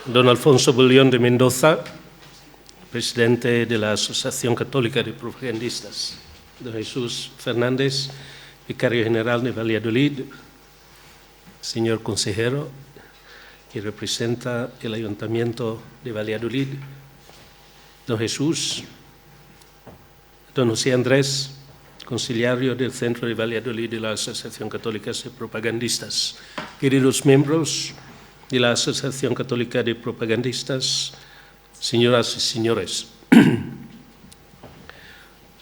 don Alfonso Bullón de Mendoza, presidente de la Asociación Católica de Propagandistas, don Jesús Fernández, vicario general de Valladolid, señor consejero que representa el Ayuntamiento de Valladolid, don Jesús, don José Andrés, conciliario del Centro de Valladolid de la Asociación Católica de Propagandistas, queridos miembros de la Asociación Católica de Propagandistas, señoras y señores.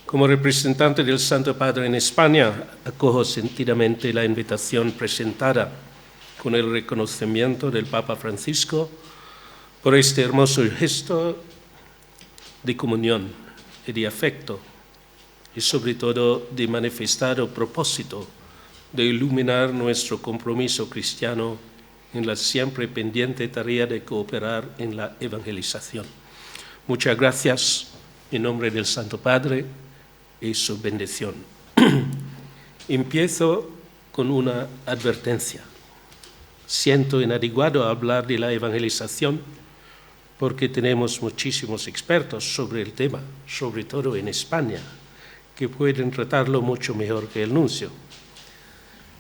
Como representante del Santo Padre en España, acojo sentidamente la invitación presentada con el reconocimiento del Papa Francisco por este hermoso gesto de comunión y de afecto, y sobre todo de manifestado propósito de iluminar nuestro compromiso cristiano en la siempre pendiente tarea de cooperar en la evangelización. Muchas gracias en nombre del Santo Padre y su bendición. Empiezo con una advertencia. Siento inadecuado hablar de la evangelización porque tenemos muchísimos expertos sobre el tema, sobre todo en España, que pueden tratarlo mucho mejor que el nuncio.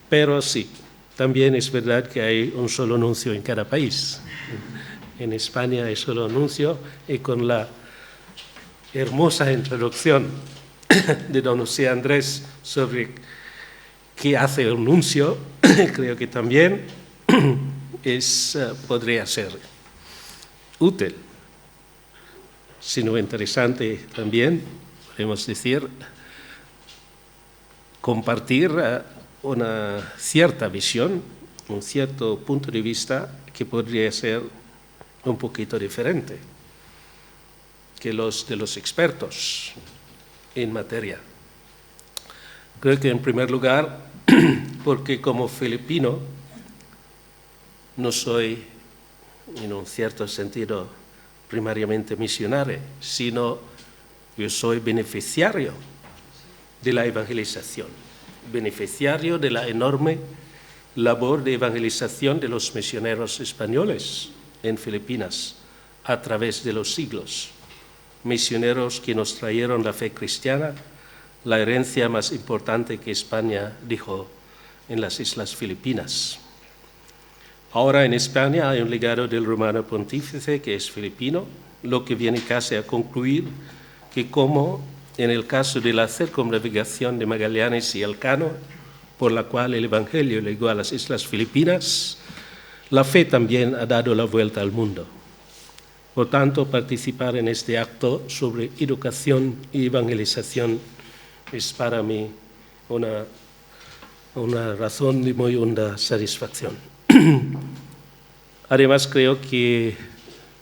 Pero sí, también es verdad que hay un solo nuncio en cada país. En España hay solo nuncio, y con la hermosa introducción de don José Andrés sobre qué hace un nuncio, creo que también podría ser útil, sino interesante también, podemos decir, compartir una cierta visión, un cierto punto de vista que podría ser un poquito diferente que los de los expertos en materia. Creo que en primer lugar, porque como filipino no soy en un cierto sentido primariamente misionario, sino yo soy beneficiario de la evangelización, beneficiario de la enorme labor de evangelización de los misioneros españoles en Filipinas a través de los siglos, misioneros que nos trajeron la fe cristiana, la herencia más importante que España dejó en las Islas Filipinas. Ahora en España hay un legado del romano pontífice que es filipino, lo que viene casi a concluir que como en el caso de la circunnavegación de Magallanes y Elcano, por la cual el Evangelio llegó a las Islas Filipinas, la fe también ha dado la vuelta al mundo. Por tanto, participar en este acto sobre educación y evangelización es para mí una razón de muy honda satisfacción. Además, creo que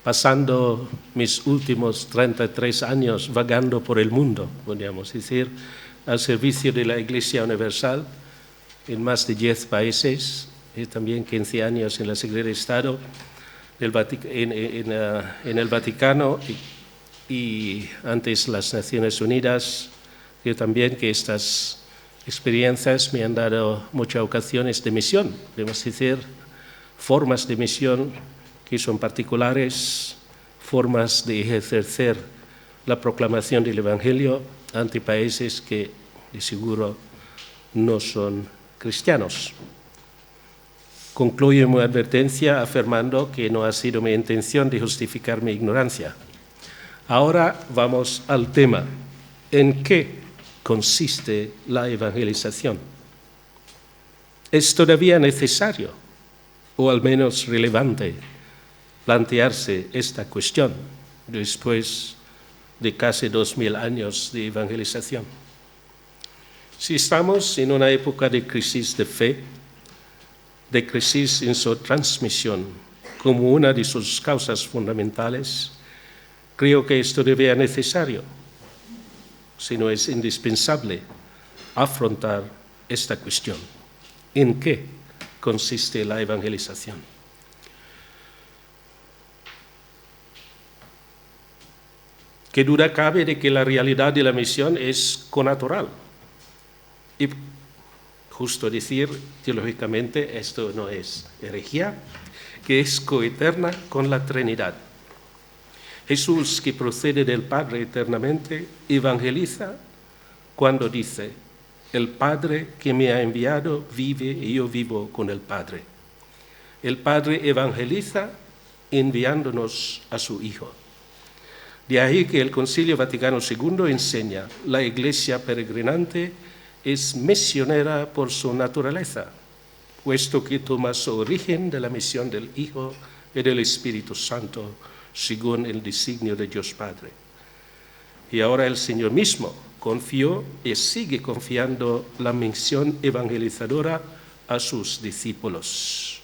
pasando mis últimos 33 años vagando por el mundo, podríamos decir, al servicio de la Iglesia Universal en más de 10 países, y también 15 años en la Secretaría de Estado en el Vaticano y antes las Naciones Unidas. Creo también que estas experiencias me han dado muchas ocasiones de misión, podemos decir, formas de misión que son particulares, formas de ejercer la proclamación del Evangelio ante países que de seguro no son cristianos. Concluyo mi advertencia afirmando que no ha sido mi intención de justificar mi ignorancia. Ahora vamos al tema. ¿En qué consiste la evangelización? ¿Es todavía necesario, o al menos relevante, plantearse esta cuestión después de casi 2000 años de evangelización? Si estamos en una época de crisis de fe, de crisis en su transmisión como una de sus causas fundamentales, creo que es todavía necesario, si no es indispensable, afrontar esta cuestión. ¿En qué consiste la evangelización? ¿Qué duda cabe de que la realidad de la misión es connatural? Y justo decir, teológicamente, esto no es herejía, que es coeterna con la Trinidad. Jesús, que procede del Padre eternamente, evangeliza cuando dice: el Padre que me ha enviado vive y yo vivo con el Padre. El Padre evangeliza enviándonos a su Hijo. De ahí que el Concilio Vaticano II enseña: la Iglesia peregrinante es misionera por su naturaleza, puesto que toma su origen de la misión del Hijo y del Espíritu Santo, según el designio de Dios Padre. Y ahora el Señor mismo confió y sigue confiando la misión evangelizadora a sus discípulos.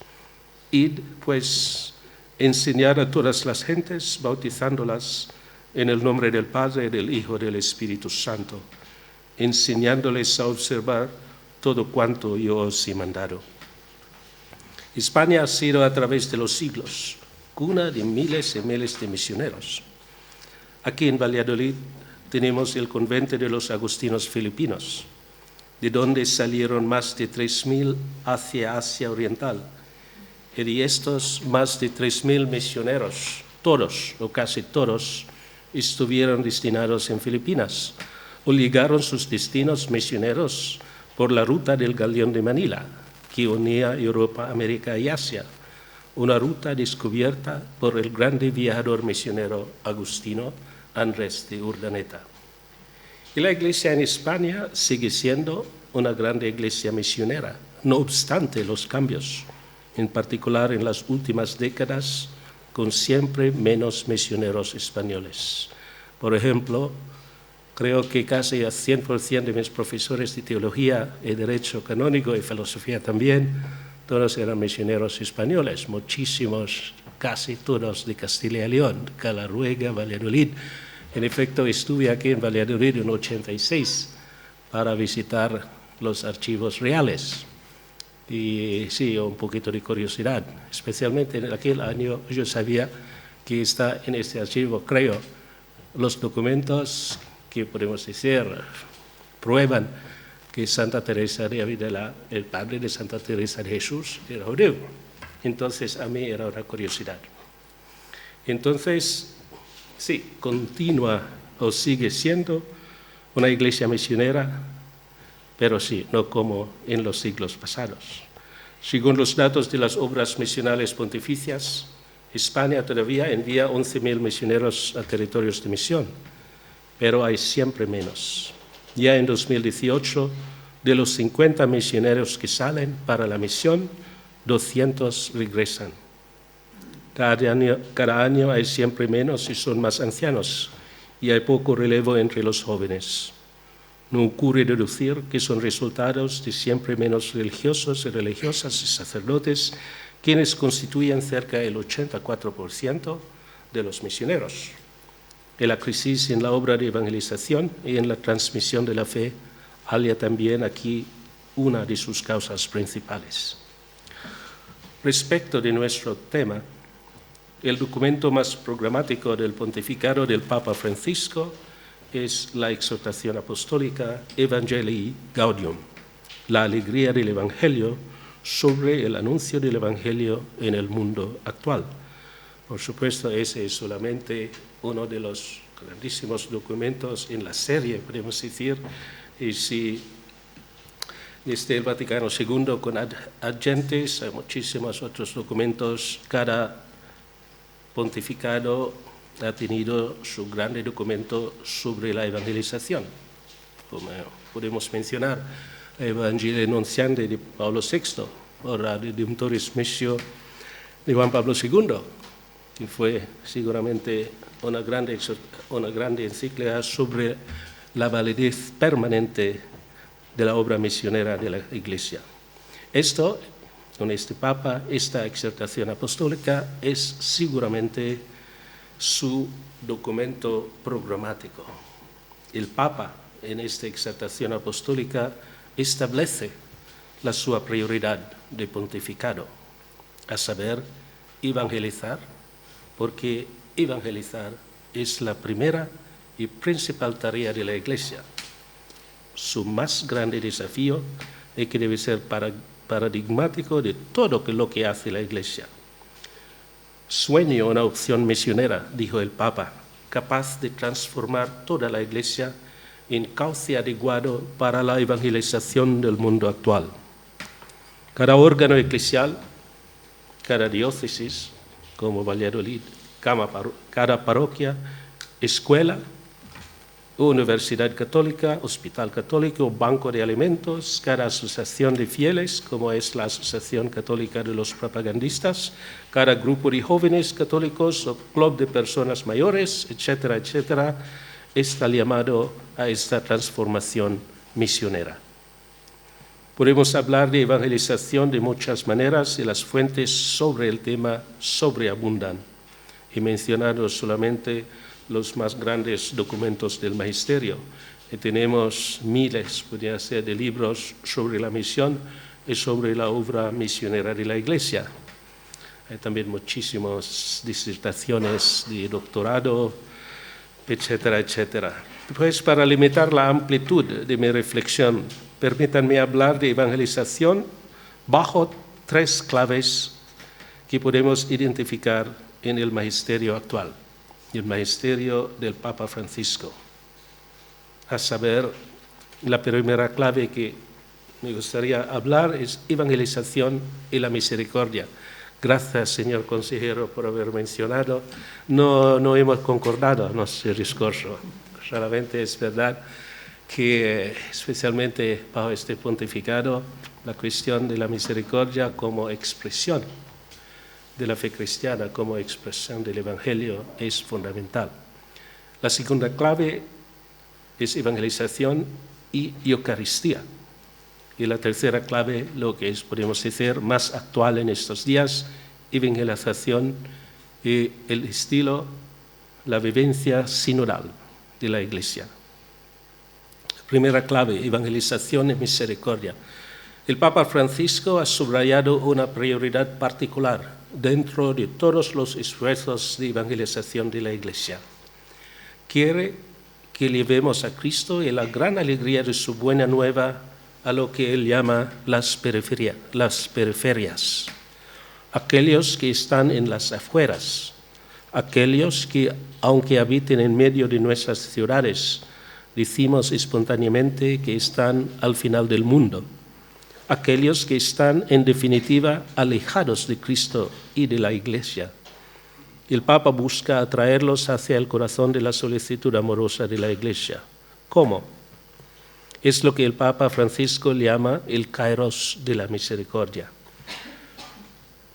Id, pues, enseñar a todas las gentes, bautizándolas en el nombre del Padre, del Hijo y del Espíritu Santo, enseñándoles a observar todo cuanto yo os he mandado. España ha sido a través de los siglos cuna de miles y miles de misioneros. Aquí en Valladolid tenemos el convento de los agustinos filipinos, de donde salieron más de 3.000 hacia Asia Oriental. Y de estos más de 3.000 misioneros, todos o casi todos, estuvieron destinados en Filipinas o ligaron sus destinos misioneros por la ruta del Galeón de Manila, que unía Europa, América y Asia, una ruta descubierta por el grande viajador misionero agustino Andrés de Urdaneta. Y la Iglesia en España sigue siendo una grande iglesia misionera, no obstante los cambios, en particular en las últimas décadas, con siempre menos misioneros españoles. Por ejemplo, creo que casi el 100% de mis profesores de teología y derecho canónico y filosofía también, todos eran misioneros españoles, muchísimos, casi todos de Castilla y León, Calaruega, Valladolid. En efecto, estuve aquí en Valladolid en 86 para visitar los archivos reales. Y sí, un poquito de curiosidad, especialmente en aquel año yo sabía que está en este archivo, creo, los documentos que podemos decir prueban que Santa Teresa de Ávila, el padre de Santa Teresa de Jesús, era judío. Entonces a mí era una curiosidad. Entonces, sí, continúa o sigue siendo una iglesia misionera, pero sí, no como en los siglos pasados. Según los datos de las obras misionales pontificias, España todavía envía 11.000 misioneros a territorios de misión, pero hay siempre menos. Ya en 2018, de los 50 misioneros que salen para la misión, 200 regresan. Cada año hay siempre menos y son más ancianos, y hay poco relevo entre los jóvenes. No ocurre deducir que son resultados de siempre menos religiosos y religiosas y sacerdotes, quienes constituyen cerca del 84% de los misioneros. Y la crisis en la obra de evangelización y en la transmisión de la fe halla también aquí una de sus causas principales. Respecto de nuestro tema, el documento más programático del pontificado del Papa Francisco es la exhortación apostólica Evangelii Gaudium, la alegría del Evangelio, sobre el anuncio del Evangelio en el mundo actual. Por supuesto, ese es solamente uno de los grandísimos documentos en la serie, podemos decir, y si desde el Vaticano II con adyentes, hay muchísimos otros documentos. Cada pontificado ha tenido su grande documento sobre la evangelización. Como podemos mencionar, Evangelii Nuntiandi de Pablo VI, o Redemptoris Missio de Juan Pablo II, que fue seguramente una grande encíclica sobre la validez permanente de la obra misionera de la Iglesia. Esto, con este Papa, esta exhortación apostólica es seguramente su documento programático. El Papa, en esta exhortación apostólica, establece la su prioridad de pontificado, a saber, evangelizar, porque evangelizar es la primera y principal tarea de la Iglesia. Su más grande desafío es que debe ser paradigmático de todo lo que hace la Iglesia. Sueño una opción misionera, dijo el Papa, capaz de transformar toda la Iglesia en cauce adecuado para la evangelización del mundo actual. Cada órgano eclesial, cada diócesis, como Valladolid, cada parroquia, escuela, universidad católica, hospital católico, banco de alimentos, cada asociación de fieles, como es la Asociación Católica de los Propagandistas, cada grupo de jóvenes católicos o club de personas mayores, etcétera, etcétera, está llamado a esta transformación misionera. Podemos hablar de evangelización de muchas maneras y las fuentes sobre el tema sobreabundan. He mencionado solamente los más grandes documentos del magisterio. Y tenemos miles, podría ser, de libros sobre la misión y sobre la obra misionera de la Iglesia. Hay también muchísimas disertaciones de doctorado, etcétera, etcétera. Pues para limitar la amplitud de mi reflexión, permítanme hablar de evangelización bajo 3 claves que podemos identificar en el magisterio actual, el magisterio del Papa Francisco. A saber, la primera clave que me gustaría hablar es evangelización y la misericordia. Gracias, señor consejero, por haber mencionado. No hemos concordado nuestro discurso. Solamente es verdad que, especialmente bajo este pontificado, la cuestión de la misericordia como expresión de la fe cristiana, como expresión del Evangelio, es fundamental. La segunda clave es evangelización y Eucaristía. Y la tercera clave, lo que es, podemos decir, más actual en estos días, evangelización y el estilo, la vivencia sinodal de la Iglesia. Primera clave, evangelización y misericordia. El Papa Francisco ha subrayado una prioridad particular dentro de todos los esfuerzos de evangelización de la Iglesia. Quiere que llevemos a Cristo y la gran alegría de su buena nueva a lo que él llama las periferias, aquellos que están en las afueras, aquellos que, aunque habiten en medio de nuestras ciudades, decimos espontáneamente que están al final del mundo, aquellos que están, en definitiva, alejados de Cristo y de la Iglesia. El Papa busca atraerlos hacia el corazón de la solicitud amorosa de la Iglesia. ¿Cómo? Es lo que el Papa Francisco llama el kairos de la misericordia.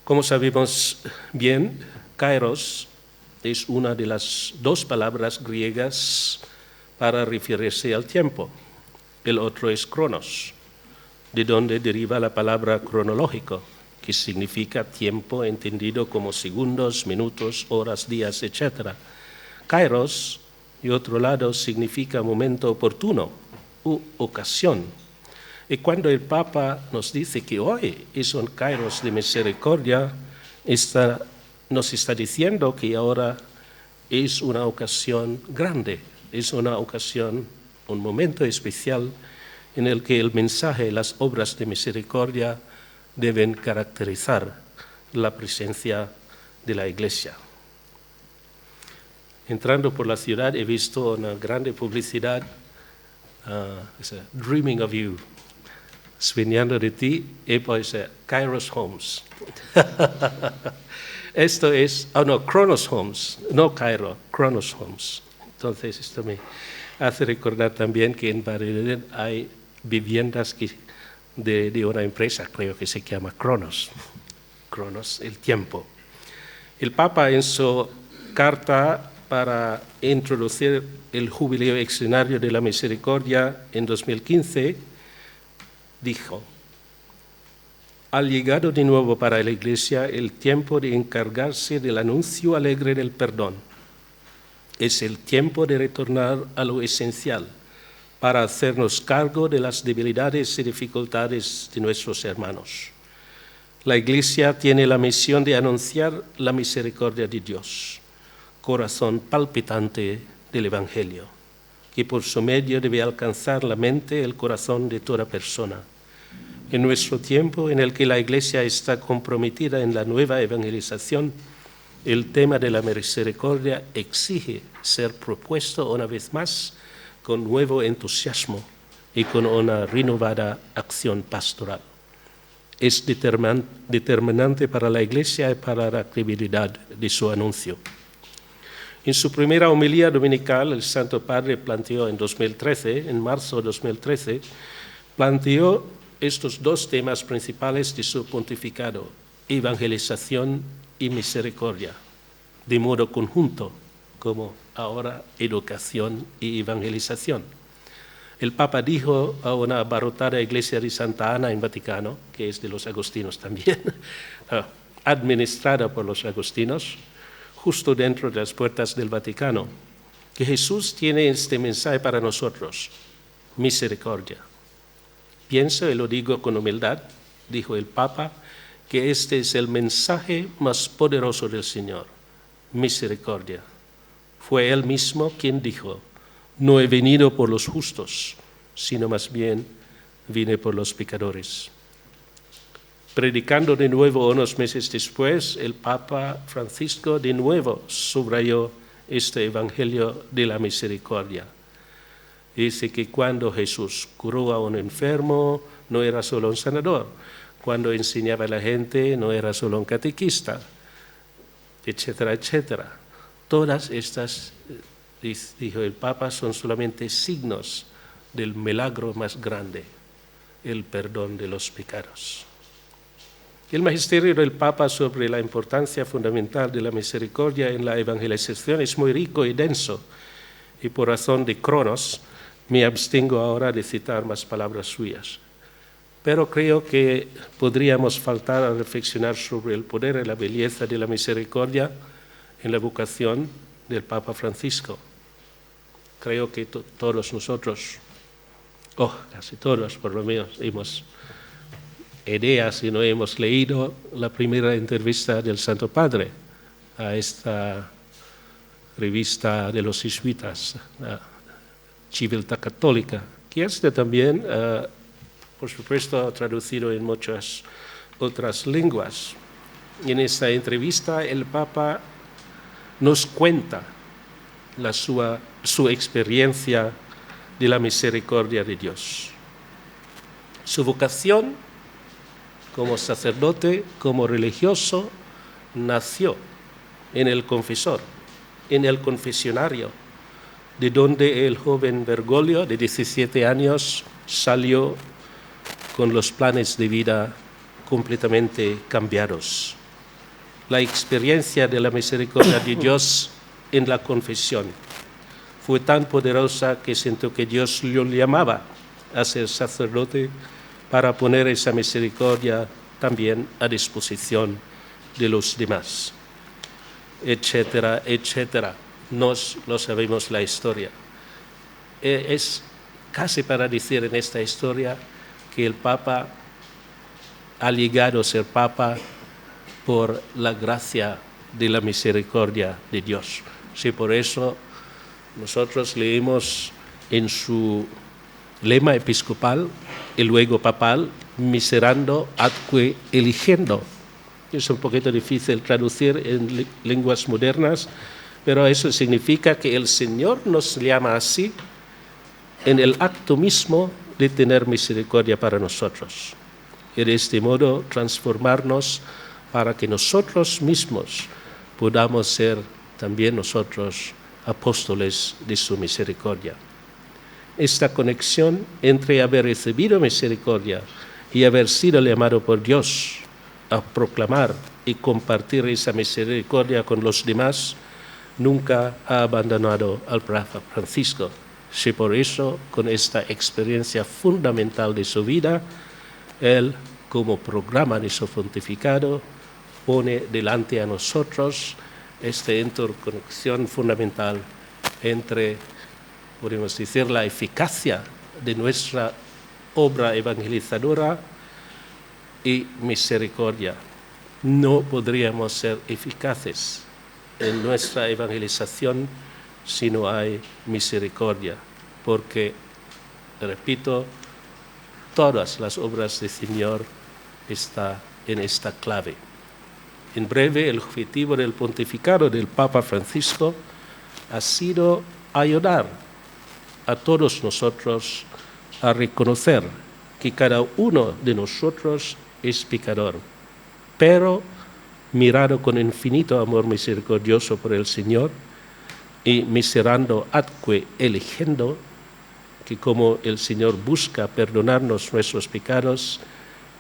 Como sabemos bien, kairos es una de las 2 palabras griegas para referirse al tiempo. El otro es cronos, de donde deriva la palabra cronológico, que significa tiempo entendido como segundos, minutos, horas, días, etc. Kairos, de otro lado, significa momento oportuno u ocasión. Y cuando el Papa nos dice que hoy es un kairos de misericordia, nos está diciendo que ahora es una ocasión grande, es una ocasión, un momento especial en el que el mensaje y las obras de misericordia deben caracterizar la presencia de la Iglesia. Entrando por la ciudad he visto una grande publicidad, Dreaming of You, soñando de ti, y pues Kairos Homes. Esto es, Kronos Homes, no Cairo, Kronos Homes. Entonces esto me hace recordar también que en Valladolid hay viviendas de una empresa, creo que se llama Kronos, el tiempo. El Papa en su carta para introducir el jubileo extraordinario de la misericordia en 2015, dijo: ha llegado de nuevo para la Iglesia el tiempo de encargarse del anuncio alegre del perdón. Es el tiempo de retornar a lo esencial para hacernos cargo de las debilidades y dificultades de nuestros hermanos. La Iglesia tiene la misión de anunciar la misericordia de Dios, corazón palpitante del Evangelio, que por su medio debe alcanzar la mente y el corazón de toda persona. En nuestro tiempo en el que la Iglesia está comprometida en la nueva evangelización, el tema de la misericordia exige ser propuesto una vez más con nuevo entusiasmo y con una renovada acción pastoral. Es determinante para la Iglesia y para la credibilidad de su anuncio. En su primera homilía dominical, el Santo Padre planteó en marzo de 2013, planteó estos dos temas principales de su pontificado: evangelización y misericordia, de modo conjunto, como ahora educación y evangelización. El Papa dijo a una abarrotada iglesia de Santa Ana en Vaticano, que es de los agustinos también, administrada por los agustinos, justo dentro de las puertas del Vaticano, que Jesús tiene este mensaje para nosotros: misericordia. Pienso, y lo digo con humildad, dijo el Papa, que este es el mensaje más poderoso del Señor: misericordia. Fue Él mismo quien dijo: no he venido por los justos, sino más bien vine por los pecadores. Predicando de nuevo unos meses después, el Papa Francisco de nuevo subrayó este evangelio de la misericordia. Dice que cuando Jesús curó a un enfermo, no era solo un sanador. Cuando enseñaba a la gente, no era solo un catequista, etcétera, etcétera. Todas estas, dijo el Papa, son solamente signos del milagro más grande, el perdón de los pecados. El magisterio del Papa sobre la importancia fundamental de la misericordia en la evangelización es muy rico y denso, y por razón de Cronos me abstengo ahora de citar más palabras suyas. Pero creo que podríamos faltar a reflexionar sobre el poder y la belleza de la misericordia en la vocación del Papa Francisco. Creo que todos nosotros, casi todos por lo menos, hemos ideas y no hemos leído la primera entrevista del Santo Padre a esta revista de los jesuitas, Civiltà Católica, que está también, por supuesto, traducido en muchas otras lenguas. Y en esta entrevista el Papa nos cuenta su experiencia de la misericordia de Dios. Su vocación como sacerdote, como religioso, nació en el confesor, en el confesionario, de donde el joven Bergoglio, de 17 años, salió con los planes de vida completamente cambiados. La experiencia de la misericordia de Dios en la confesión fue tan poderosa que siento que Dios lo llamaba a ser sacerdote para poner esa misericordia también a disposición de los demás, etcétera, etcétera. Nos lo sabemos la historia. Es casi para decir en esta historia que el Papa ha llegado a ser Papa por la gracia de la misericordia de Dios. Sí, por eso nosotros leemos en su lema episcopal y luego papal: miserando atque eligiendo. Es un poquito difícil traducir en lenguas modernas, pero eso significa que el Señor nos llama así en el acto mismo de tener misericordia para nosotros. Y de este modo transformarnos para que nosotros mismos podamos ser también nosotros apóstoles de su misericordia. Esta conexión entre haber recibido misericordia y haber sido llamado por Dios a proclamar y compartir esa misericordia con los demás nunca ha abandonado al Papa Francisco. Sí, por eso, con esta experiencia fundamental de su vida, él, como programa de su pontificado, pone delante a nosotros esta interconexión fundamental entre, podemos decir, la eficacia de nuestra obra evangelizadora y misericordia. No podríamos ser eficaces en nuestra evangelización si no hay misericordia, porque, repito, todas las obras del Señor están en esta clave. En breve, el objetivo del pontificado del Papa Francisco ha sido ayudar a todos nosotros a reconocer que cada uno de nosotros es pecador, pero mirado con infinito amor misericordioso por el Señor y miserando atque eligiendo, que como el Señor busca perdonarnos nuestros pecados,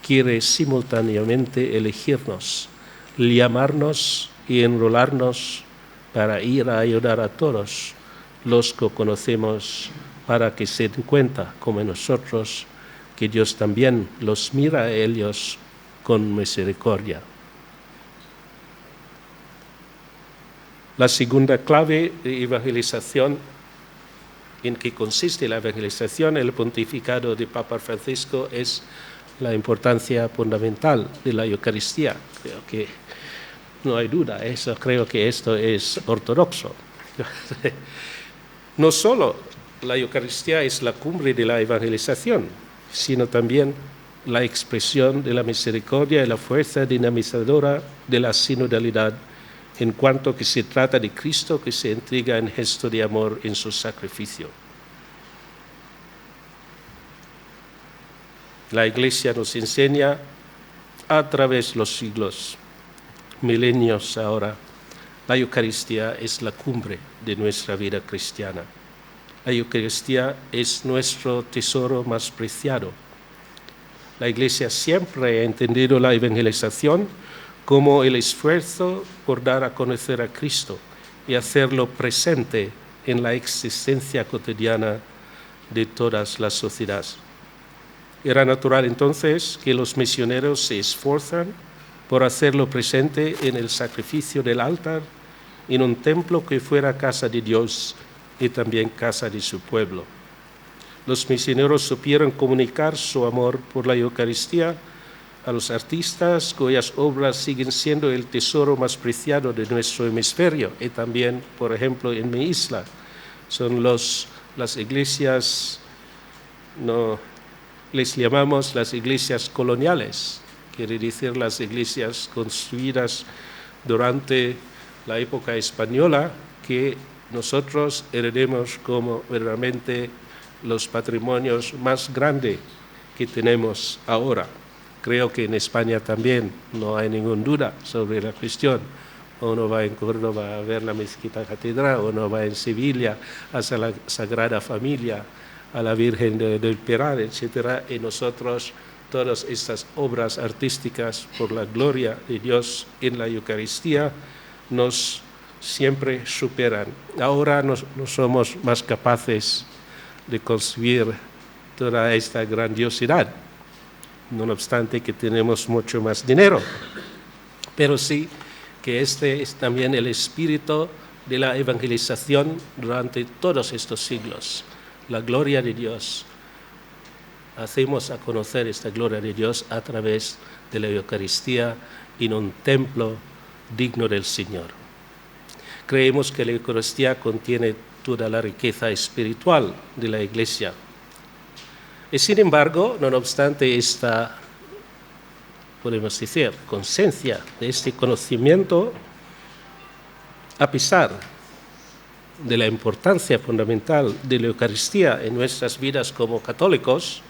quiere simultáneamente elegirnos, llamarnos y enrolarnos para ir a ayudar a todos los que conocemos, para que se den cuenta, como nosotros, que Dios también los mira a ellos con misericordia. La segunda clave de evangelización, en que consiste la evangelización, el pontificado de Papa Francisco, es la importancia fundamental de la Eucaristía. Creo que no hay duda, creo que esto es ortodoxo. No solo la Eucaristía es la cumbre de la evangelización, sino también la expresión de la misericordia y la fuerza dinamizadora de la sinodalidad, en cuanto que se trata de Cristo que se entrega en gesto de amor en su sacrificio. La Iglesia nos enseña a través de los siglos, milenios ahora, la Eucaristía es la cumbre de nuestra vida cristiana. La Eucaristía es nuestro tesoro más preciado. La Iglesia siempre ha entendido la evangelización como el esfuerzo por dar a conocer a Cristo y hacerlo presente en la existencia cotidiana de todas las sociedades. Era natural entonces que los misioneros se esfuerzan por hacerlo presente en el sacrificio del altar, en un templo que fuera casa de Dios y también casa de su pueblo. Los misioneros supieron comunicar su amor por la Eucaristía a los artistas cuyas obras siguen siendo el tesoro más preciado de nuestro hemisferio, y también, por ejemplo, en mi isla, son las iglesias, no les llamamos las iglesias coloniales, quiere decir las iglesias construidas durante la época española, que nosotros heredemos como verdaderamente los patrimonios más grandes que tenemos ahora. Creo que en España también no hay ninguna duda sobre la cuestión. Uno va en Córdoba a ver la mezquita catedral, uno va en Sevilla a la Sagrada Familia, a la Virgen del Pilar, etc. Y nosotros, todas estas obras artísticas por la gloria de Dios en la Eucaristía, nos siempre superan. Ahora no somos más capaces de construir toda esta grandiosidad, no obstante que tenemos mucho más dinero. Pero sí que este es también el espíritu de la evangelización durante todos estos siglos. La gloria de Dios. Hacemos a conocer esta gloria de Dios a través de la Eucaristía en un templo digno del Señor. Creemos que la Eucaristía contiene toda la riqueza espiritual de la Iglesia. Y sin embargo, no obstante esta, podemos decir, conciencia de este conocimiento, a pesar de la importancia fundamental de la Eucaristía en nuestras vidas como católicos,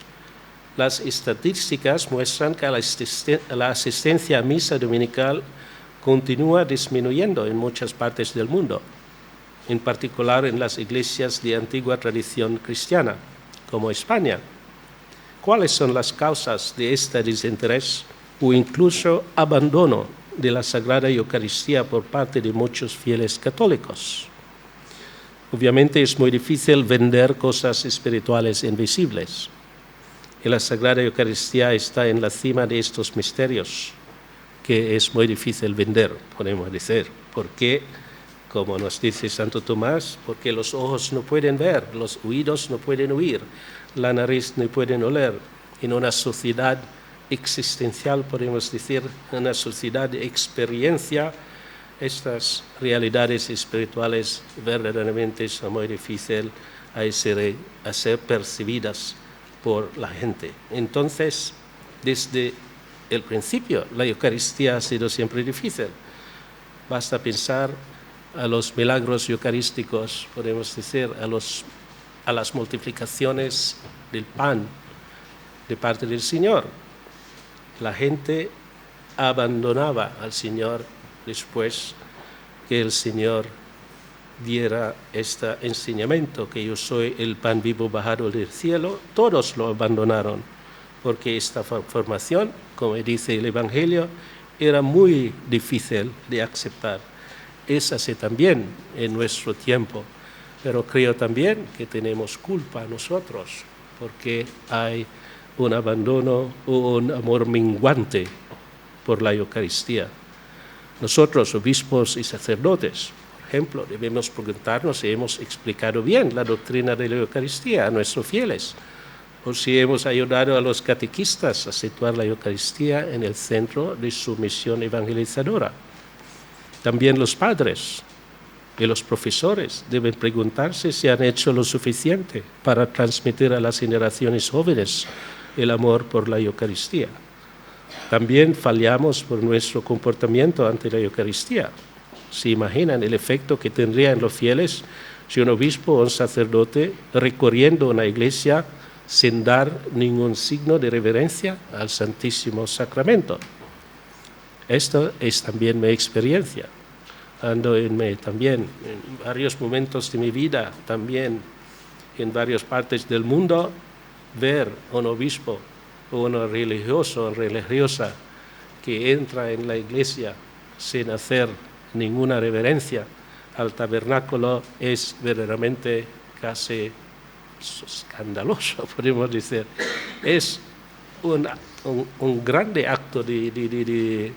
las estadísticas muestran que la asistencia a misa dominical continúa disminuyendo en muchas partes del mundo, en particular en las iglesias de antigua tradición cristiana, como España. ¿Cuáles son las causas de este desinterés o incluso abandono de la Sagrada Eucaristía por parte de muchos fieles católicos? Obviamente es muy difícil vender cosas espirituales invisibles. Y la Sagrada Eucaristía está en la cima de estos misterios, que es muy difícil vender, podemos decir. ¿Por qué? Como nos dice Santo Tomás, porque los ojos no pueden ver, los oídos no pueden oír, la nariz no puede oler. En una sociedad existencial, podemos decir, una sociedad de experiencia, estas realidades espirituales verdaderamente son muy difíciles a ser percibidas por la gente. Entonces, desde el principio. La Eucaristía ha sido siempre difícil. Basta pensar a los milagros eucarísticos, podemos decir, a las multiplicaciones del pan de parte del Señor. La gente abandonaba al Señor después que el Señor diera este enseñamiento, que yo soy el pan vivo bajado del cielo. Todos lo abandonaron, porque esta formación, como dice el Evangelio, era muy difícil de aceptar. Es así también en nuestro tiempo, pero creo también que tenemos culpa nosotros, porque hay un abandono o un amor menguante por la Eucaristía. Nosotros, obispos y sacerdotes, por ejemplo, debemos preguntarnos si hemos explicado bien la doctrina de la Eucaristía a nuestros fieles, o si hemos ayudado a los catequistas a situar la Eucaristía en el centro de su misión evangelizadora. También los padres y los profesores deben preguntarse si han hecho lo suficiente para transmitir a las generaciones jóvenes el amor por la Eucaristía. También fallamos por nuestro comportamiento ante la Eucaristía. ¿Se imaginan el efecto que tendría en los fieles si un obispo o un sacerdote recorriendo una iglesia sin dar ningún signo de reverencia al Santísimo Sacramento? Esto es también mi experiencia. Ando también en varios momentos de mi vida, también en varias partes del mundo, ver un obispo o un religioso o religiosa que entra en la iglesia sin hacer ninguna reverencia al tabernáculo es verdaderamente casi escandaloso, podemos decir. Es un grande acto de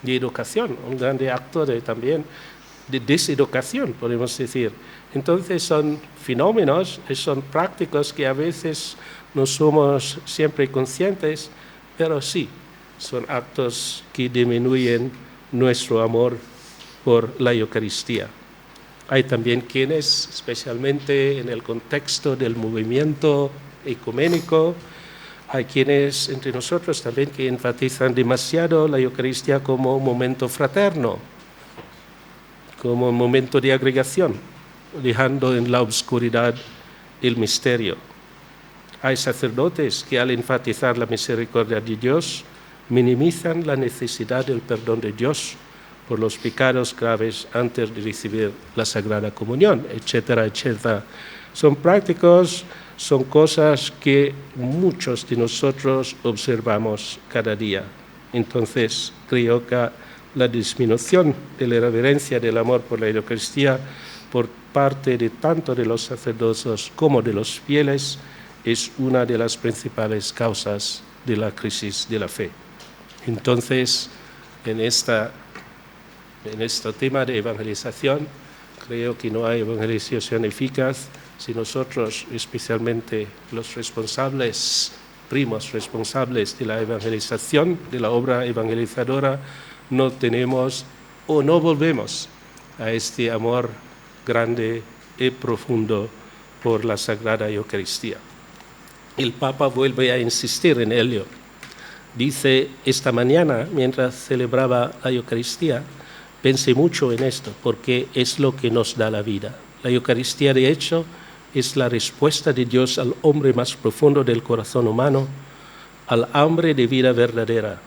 educación, un grande acto también de deseducación, podemos decir. Entonces son fenómenos, son prácticas que a veces no somos siempre conscientes, pero sí, son actos que disminuyen nuestro amor por la Eucaristía. Hay también quienes, especialmente en el contexto del movimiento ecuménico, hay quienes entre nosotros también que enfatizan demasiado la Eucaristía como un momento fraterno, como un momento de agregación, dejando en la oscuridad el misterio. Hay sacerdotes que al enfatizar la misericordia de Dios minimizan la necesidad del perdón de Dios por los pecados graves antes de recibir la Sagrada Comunión, etcétera, etcétera. Son prácticos, son cosas que muchos de nosotros observamos cada día. Entonces, creo que la disminución de la reverencia del amor por la Eucaristía por parte de tanto de los sacerdotes como de los fieles es una de las principales causas de la crisis de la fe. Entonces, en este tema de evangelización, creo que no hay evangelización eficaz si nosotros, especialmente los responsables, primos responsables de la evangelización, de la obra evangelizadora, no tenemos o no volvemos a este amor grande y profundo por la Sagrada Eucaristía. El Papa vuelve a insistir en ello. Dice, esta mañana, mientras celebraba la Eucaristía, pensé mucho en esto, porque es lo que nos da la vida. La Eucaristía, de hecho, es la respuesta de Dios al hombre más profundo del corazón humano, al hambre de vida verdadera.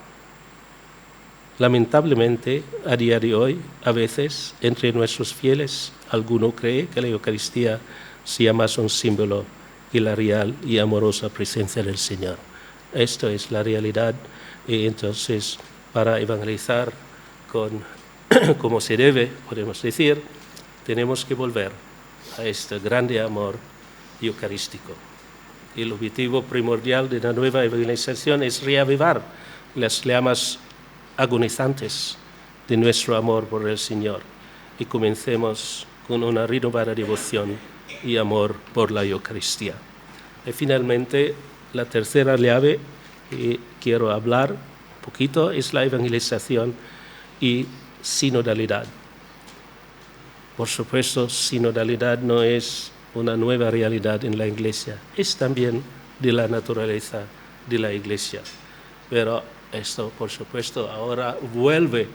Lamentablemente, a día de hoy, a veces, entre nuestros fieles, alguno cree que la Eucaristía sea más un símbolo que la real y amorosa presencia del Señor. Esto es la realidad, y entonces, para evangelizar como se debe, podemos decir, tenemos que volver a este grande amor eucarístico. El objetivo primordial de la nueva evangelización es reavivar las llamas agonizantes de nuestro amor por el Señor y comencemos con una renovada devoción y amor por la Eucaristía. Y finalmente, la tercera llave que quiero hablar un poquito es la evangelización y sinodalidad. Por supuesto, sinodalidad no es una nueva realidad en la Iglesia, es también de la naturaleza de la Iglesia. Pero esto, por supuesto, ahora vuelve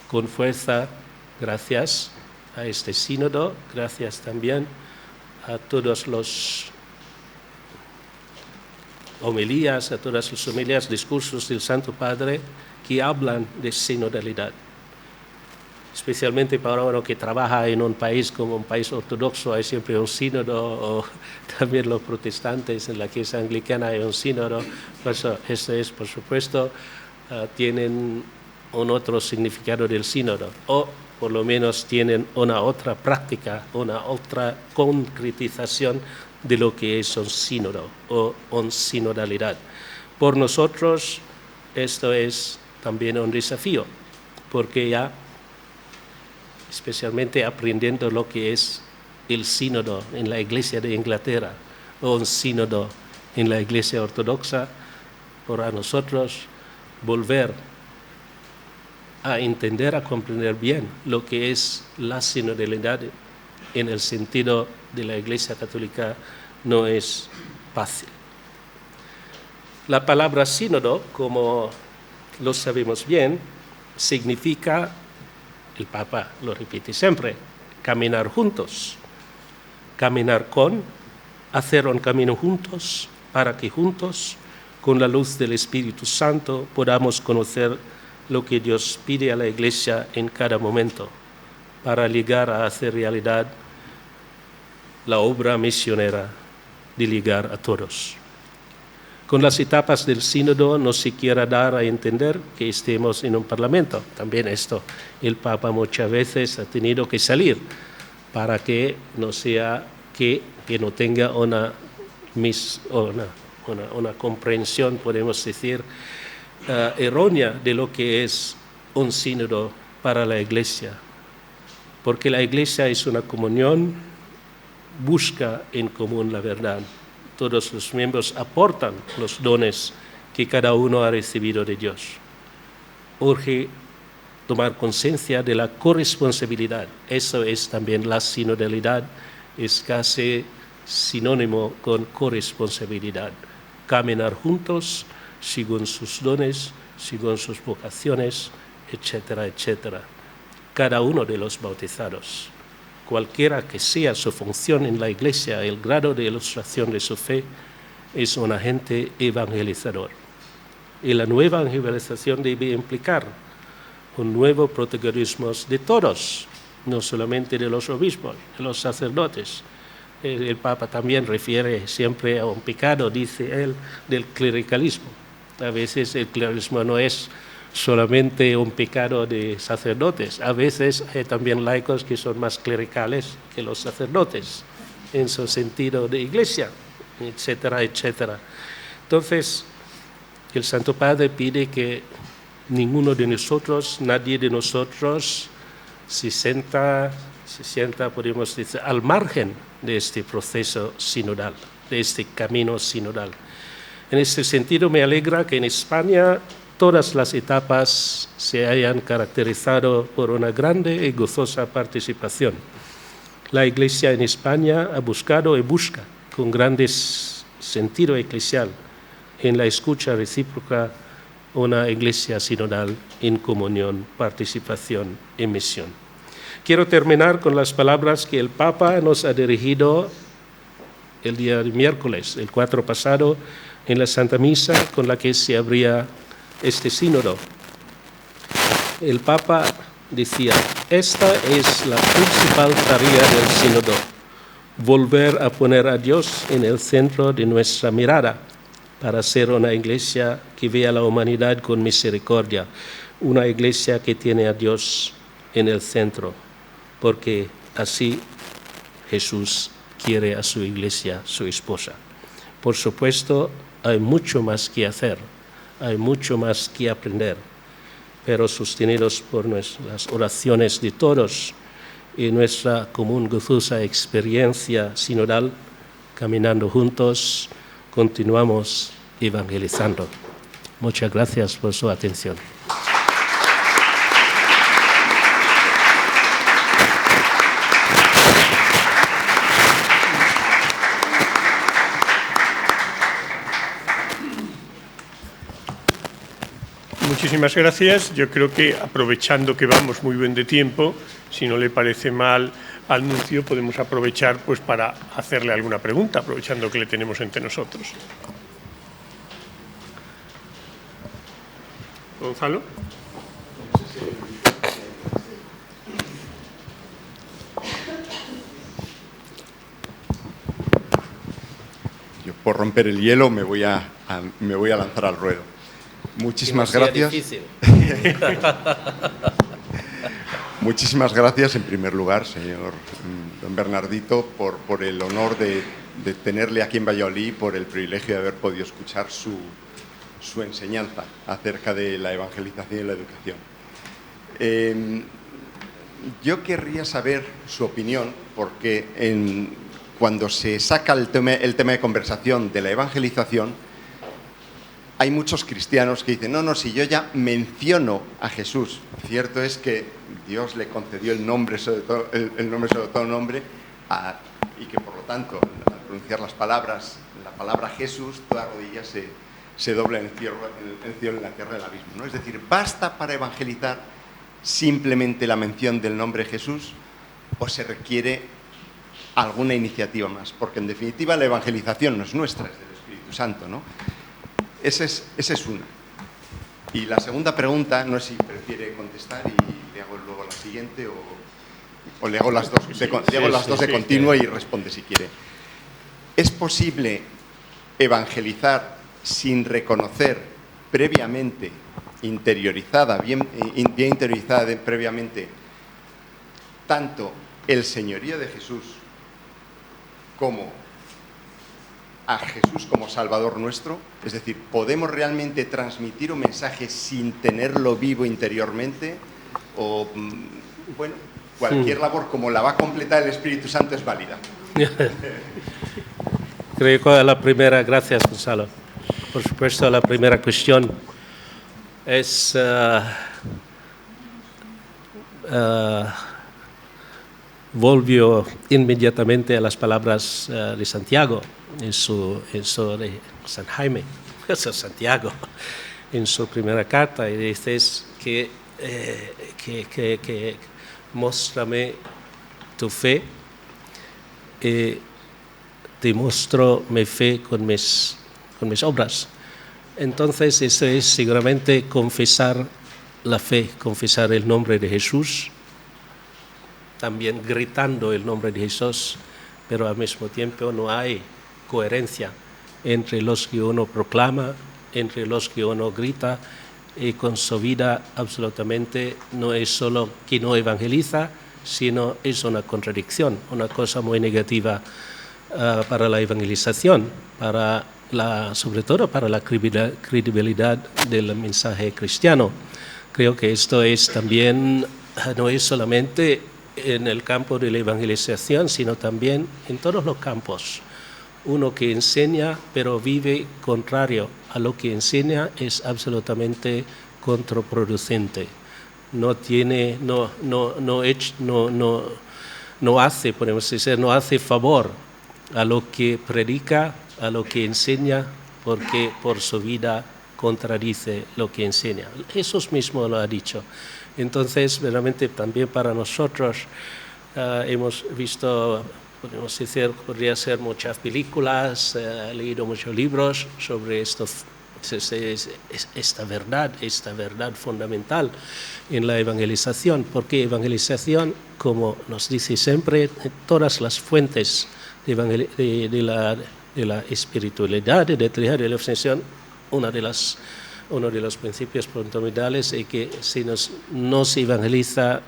con fuerza gracias a este sínodo, gracias también a todos los homilías, a todas las homilías, discursos del Santo Padre que hablan de sinodalidad. Especialmente para uno que trabaja en un país como un país ortodoxo, hay siempre un sínodo, o también los protestantes en la Iglesia anglicana hay un sínodo. Por eso, esto es, por supuesto, tienen un otro significado del sínodo, o por lo menos tienen una otra práctica, una otra concretización de lo que es un sínodo o una sinodalidad. Por nosotros, esto es también un desafío, porque ya especialmente aprendiendo lo que es el sínodo en la Iglesia de Inglaterra o un sínodo en la Iglesia ortodoxa, para nosotros volver a entender, a comprender bien lo que es la sinodalidad en el sentido de la Iglesia católica no es fácil. La palabra sínodo, como lo sabemos bien, significa, el Papa lo repite siempre, caminar juntos, caminar con, hacer un camino juntos, para que juntos, con la luz del Espíritu Santo, podamos conocer lo que Dios pide a la Iglesia en cada momento, para llegar a hacer realidad la obra misionera de llegar a todos. Con las etapas del sínodo no se quiera dar a entender que estemos en un parlamento. También esto, el Papa muchas veces ha tenido que salir para que no sea que no tenga una comprensión, podemos decir, errónea de lo que es un sínodo para la Iglesia. Porque la Iglesia es una comunión, busca en común la verdad. Todos los miembros aportan los dones que cada uno ha recibido de Dios. Urge tomar conciencia de la corresponsabilidad. Eso es también la sinodalidad, es casi sinónimo con corresponsabilidad. Caminar juntos, según sus dones, según sus vocaciones, etcétera, etcétera. Cada uno de los bautizados, cualquiera que sea su función en la Iglesia, el grado de ilustración de su fe, es un agente evangelizador. Y la nueva evangelización debe implicar un nuevo protagonismo de todos, no solamente de los obispos, de los sacerdotes. El Papa también refiere siempre a un pecado, dice él, del clericalismo. A veces el clericalismo no es solamente un pecado de sacerdotes. A veces hay también laicos que son más clericales que los sacerdotes, en su sentido de iglesia, etcétera, etcétera. Entonces, el Santo Padre pide que ninguno de nosotros, nadie de nosotros, se sienta, podemos decir, al margen de este proceso sinodal, de este camino sinodal. En este sentido, me alegra que en España todas las etapas se hayan caracterizado por una grande y gozosa participación. La Iglesia en España ha buscado y busca con grande sentido eclesial en la escucha recíproca una Iglesia sinodal en comunión, participación y misión. Quiero terminar con las palabras que el Papa nos ha dirigido el día de miércoles, el 4 pasado, en la Santa Misa con la que se abría este sínodo. El Papa decía: esta es la principal tarea del sínodo, volver a poner a Dios en el centro de nuestra mirada, para ser una iglesia que vea a la humanidad con misericordia, una iglesia que tiene a Dios en el centro, porque así Jesús quiere a su iglesia, su esposa. Por supuesto, hay mucho más que hacer, hay mucho más que aprender, pero sostenidos por las oraciones de todos y nuestra común gozosa experiencia sinodal, caminando juntos, continuamos evangelizando. Muchas gracias por su atención. Muchísimas gracias. Yo creo que, aprovechando que vamos muy bien de tiempo, si no le parece mal al nuncio, podemos aprovechar pues para hacerle alguna pregunta, aprovechando que le tenemos entre nosotros. Gonzalo. Yo, por romper el hielo, me voy a lanzar al ruedo. Muchísimas gracias. Muchísimas gracias, en primer lugar, señor don Bernardito, por el honor de tenerle aquí en Valladolid, por el privilegio de haber podido escuchar su enseñanza acerca de la evangelización y la educación. Yo querría saber su opinión, porque cuando se saca el tema de conversación de la evangelización, hay muchos cristianos que dicen, no, si yo ya menciono a Jesús. Cierto es que Dios le concedió el nombre sobre todo nombre, y que por lo tanto, al pronunciar la palabra Jesús, toda rodilla se dobla en el cielo y en la tierra del abismo, ¿no? Es decir, ¿basta para evangelizar simplemente la mención del nombre Jesús o se requiere alguna iniciativa más? Porque en definitiva la evangelización no es nuestra, es del Espíritu Santo, ¿no? Esa es una. Y la segunda pregunta, no sé si prefiere contestar y le hago luego la siguiente o le hago las dos de continuo y responde si quiere. ¿Es posible evangelizar sin reconocer previamente, bien interiorizada previamente, tanto el señorío de Jesús como a Jesús como Salvador nuestro? Es decir, ¿podemos realmente transmitir un mensaje sin tenerlo vivo interiormente? O, bueno, cualquier labor como la va a completar el Espíritu Santo es válida. Creo que la primera, gracias Gonzalo. Por supuesto, la primera cuestión es volvió inmediatamente a las palabras de Santiago en su de San Jaime, Santiago, en su primera carta, y dice que muéstrame tu fe, te muestro mi fe con mis obras. Entonces, eso es seguramente confesar la fe, confesar el nombre de Jesús, también gritando el nombre de Jesús, pero al mismo tiempo no hay coherencia entre los que uno proclama, entre los que uno grita, y con su vida absolutamente no es solo que no evangeliza, sino es una contradicción, una cosa muy negativa para la evangelización, sobre todo para la credibilidad del mensaje cristiano. Creo que esto es también, no es solamente en el campo de la evangelización, sino también en todos los campos. Uno que enseña pero vive contrario a lo que enseña es absolutamente contraproducente. No hace, podemos decir, no hace favor a lo que predica, a lo que enseña, porque por su vida contradice lo que enseña. Jesús mismo lo ha dicho. Entonces, realmente también para nosotros hemos visto, podemos decir, podría ser muchas películas, leído muchos libros sobre esta verdad fundamental en la evangelización, porque evangelización, como nos dice siempre, todas las fuentes de la espiritualidad, de la obsesión, uno de los principios fundamentales es que si no se evangeliza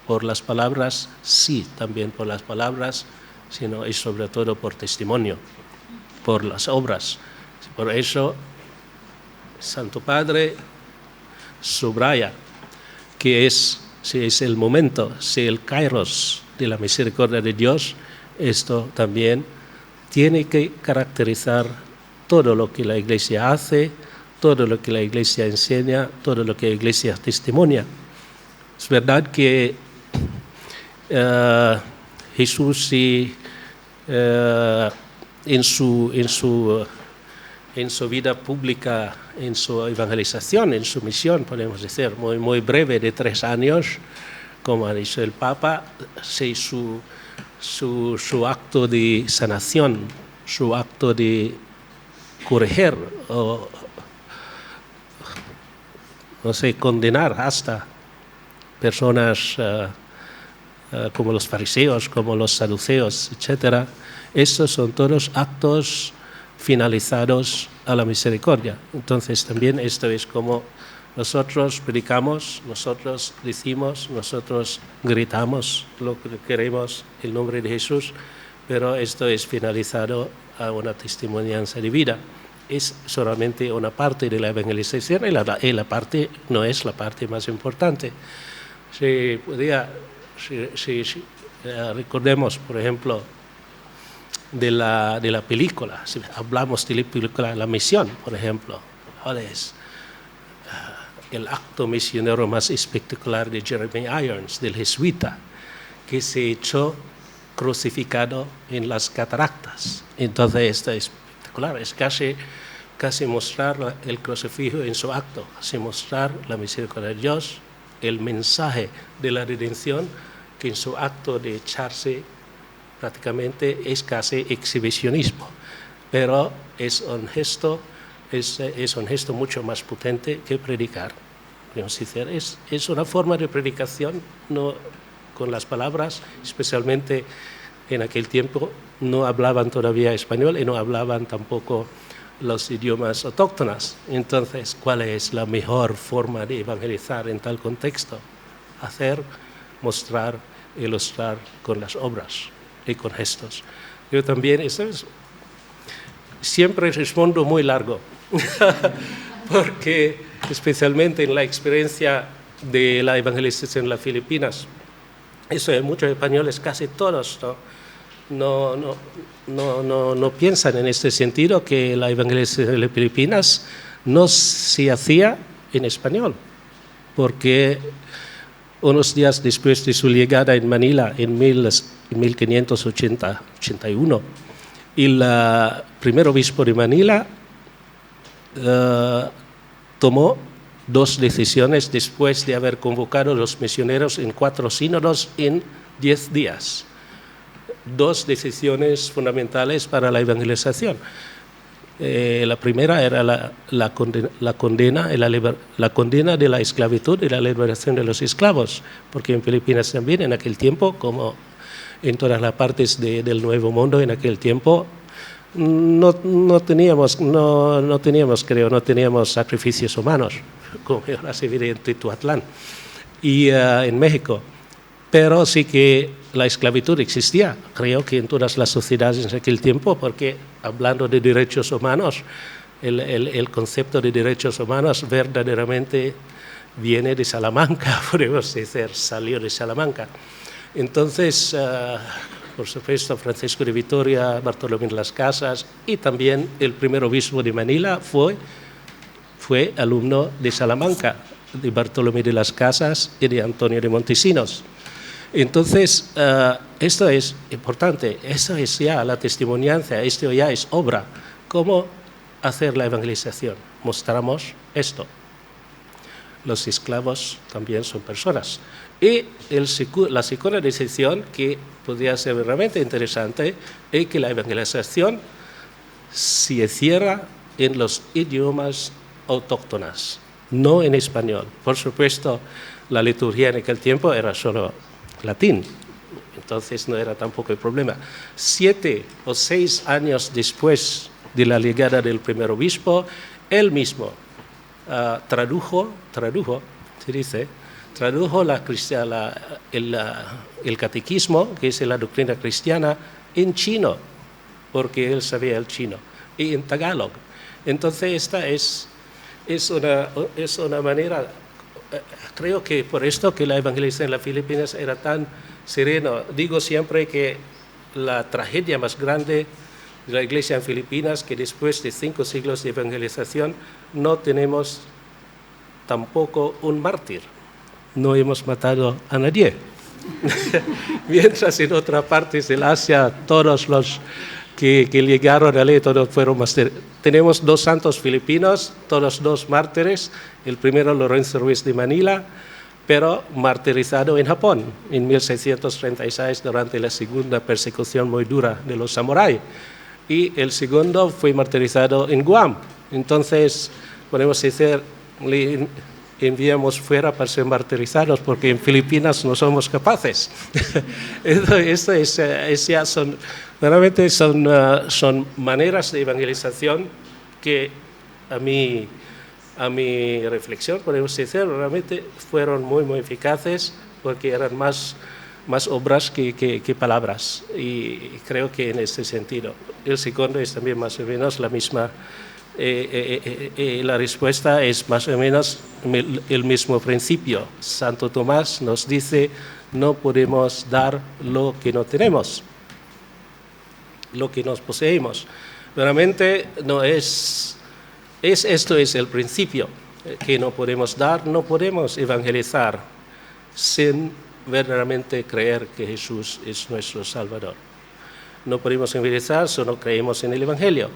por las palabras, sí, también por las palabras, sino y sobre todo por testimonio, por las obras. Por eso, Santo Padre subraya que si es el momento, si el kairos de la misericordia de Dios, esto también tiene que caracterizar todo lo que la Iglesia hace, todo lo que la Iglesia enseña, todo lo que la Iglesia testimonia. Es verdad que Jesús en en su vida pública, en su evangelización, en su misión, podemos decir, muy, muy breve, de 3 años, como ha dicho el Papa, su acto de sanación, su acto de corregir o, no sé, condenar hasta personas como los fariseos, como los saduceos, etc. Estos son todos actos finalizados a la misericordia. Entonces también esto es como nosotros predicamos, nosotros decimos, nosotros gritamos lo que queremos en el nombre de Jesús, pero esto es finalizado a una testimonianza de vida. Es solamente una parte de la evangelización y la parte no es la parte más importante. Si recordemos, por ejemplo, de la película, si hablamos de la película La Misión, por ejemplo, ¿cuál es el acto misionero más espectacular de Jeremy Irons, del jesuita, que se echó crucificado en las cataratas? Entonces esto es espectacular, es casi mostrar el crucifijo en su acto, casi mostrar la misericordia de Dios, el mensaje de la redención, que en su acto de echarse prácticamente es casi exhibicionismo, pero es un gesto mucho más potente que predicar. Es una forma de predicación, no con las palabras, especialmente en aquel tiempo no hablaban todavía español y no hablaban tampoco los idiomas autóctonos. Entonces, ¿cuál es la mejor forma de evangelizar en tal contexto? Hacer, mostrar, ilustrar con las obras y con gestos. Yo también, siempre respondo muy largo, porque especialmente en la experiencia de la evangelización en las Filipinas, eso hay muchos españoles, casi todos, no piensan en este sentido, que la evangelización en las Filipinas no se hacía en español, porque unos días después de su llegada en Manila en 1581, el primer obispo de Manila tomó 2 decisiones después de haber convocado a los misioneros en 4 sínodos en 10 días. 2 decisiones fundamentales para la evangelización. La primera era la condena de la esclavitud y la liberación de los esclavos, porque en Filipinas también en aquel tiempo, como en todas las partes del Nuevo Mundo en aquel tiempo, no teníamos sacrificios humanos, como ahora se ve en Teotihuacán y en México. Pero sí que la esclavitud existía, creo que en todas las sociedades en aquel tiempo, porque hablando de derechos humanos, el concepto de derechos humanos verdaderamente viene de Salamanca, podemos decir, salió de Salamanca. Entonces, por supuesto, Francisco de Vitoria, Bartolomé de las Casas y también el primer obispo de Manila fue alumno de Salamanca, de Bartolomé de las Casas y de Antonio de Montesinos. Entonces, esto es importante, esto es ya la testimonianza, esto ya es obra. ¿Cómo hacer la evangelización? Mostramos esto. Los esclavos también son personas. Y la segunda decisión, que podría ser realmente interesante, es que la evangelización se cierra en los idiomas autóctonos, no en español. Por supuesto, la liturgia en aquel tiempo era solo latín, entonces no era tampoco el problema. 7 o 6 años después de la llegada del primer obispo, él mismo tradujo el catequismo, que es la doctrina cristiana, en chino, porque él sabía el chino, y en tagalog. Entonces esta es una manera. Creo que por esto que la evangelización en las Filipinas era tan sereno. Digo siempre que la tragedia más grande de la iglesia en Filipinas, que después de 5 siglos de evangelización no tenemos tampoco un mártir. No hemos matado a nadie. Mientras en otras partes del Asia todos los que llegaron a ley todos fueron tenemos 2 santos filipinos, todos 2 mártires. El primero, Lorenzo Ruiz de Manila, pero martirizado en Japón en 1636 durante la segunda persecución muy dura de los samuráis. Y el segundo fue martirizado en Guam. Entonces, podemos decir, le enviamos fuera para ser martirizados porque en Filipinas no somos capaces. Ya son, realmente son maneras de evangelización que a mi reflexión, podemos decir, realmente fueron muy, muy eficaces porque eran más obras que palabras. Y creo que en ese sentido. El segundo es también más o menos la misma. La respuesta es más o menos el mismo principio. Santo Tomás nos dice, no podemos dar lo que no tenemos, lo que nos poseemos. Realmente no esto es el principio, que no podemos dar, no podemos evangelizar sin verdaderamente creer que Jesús es nuestro Salvador. No podemos evangelizar si no creemos en el Evangelio.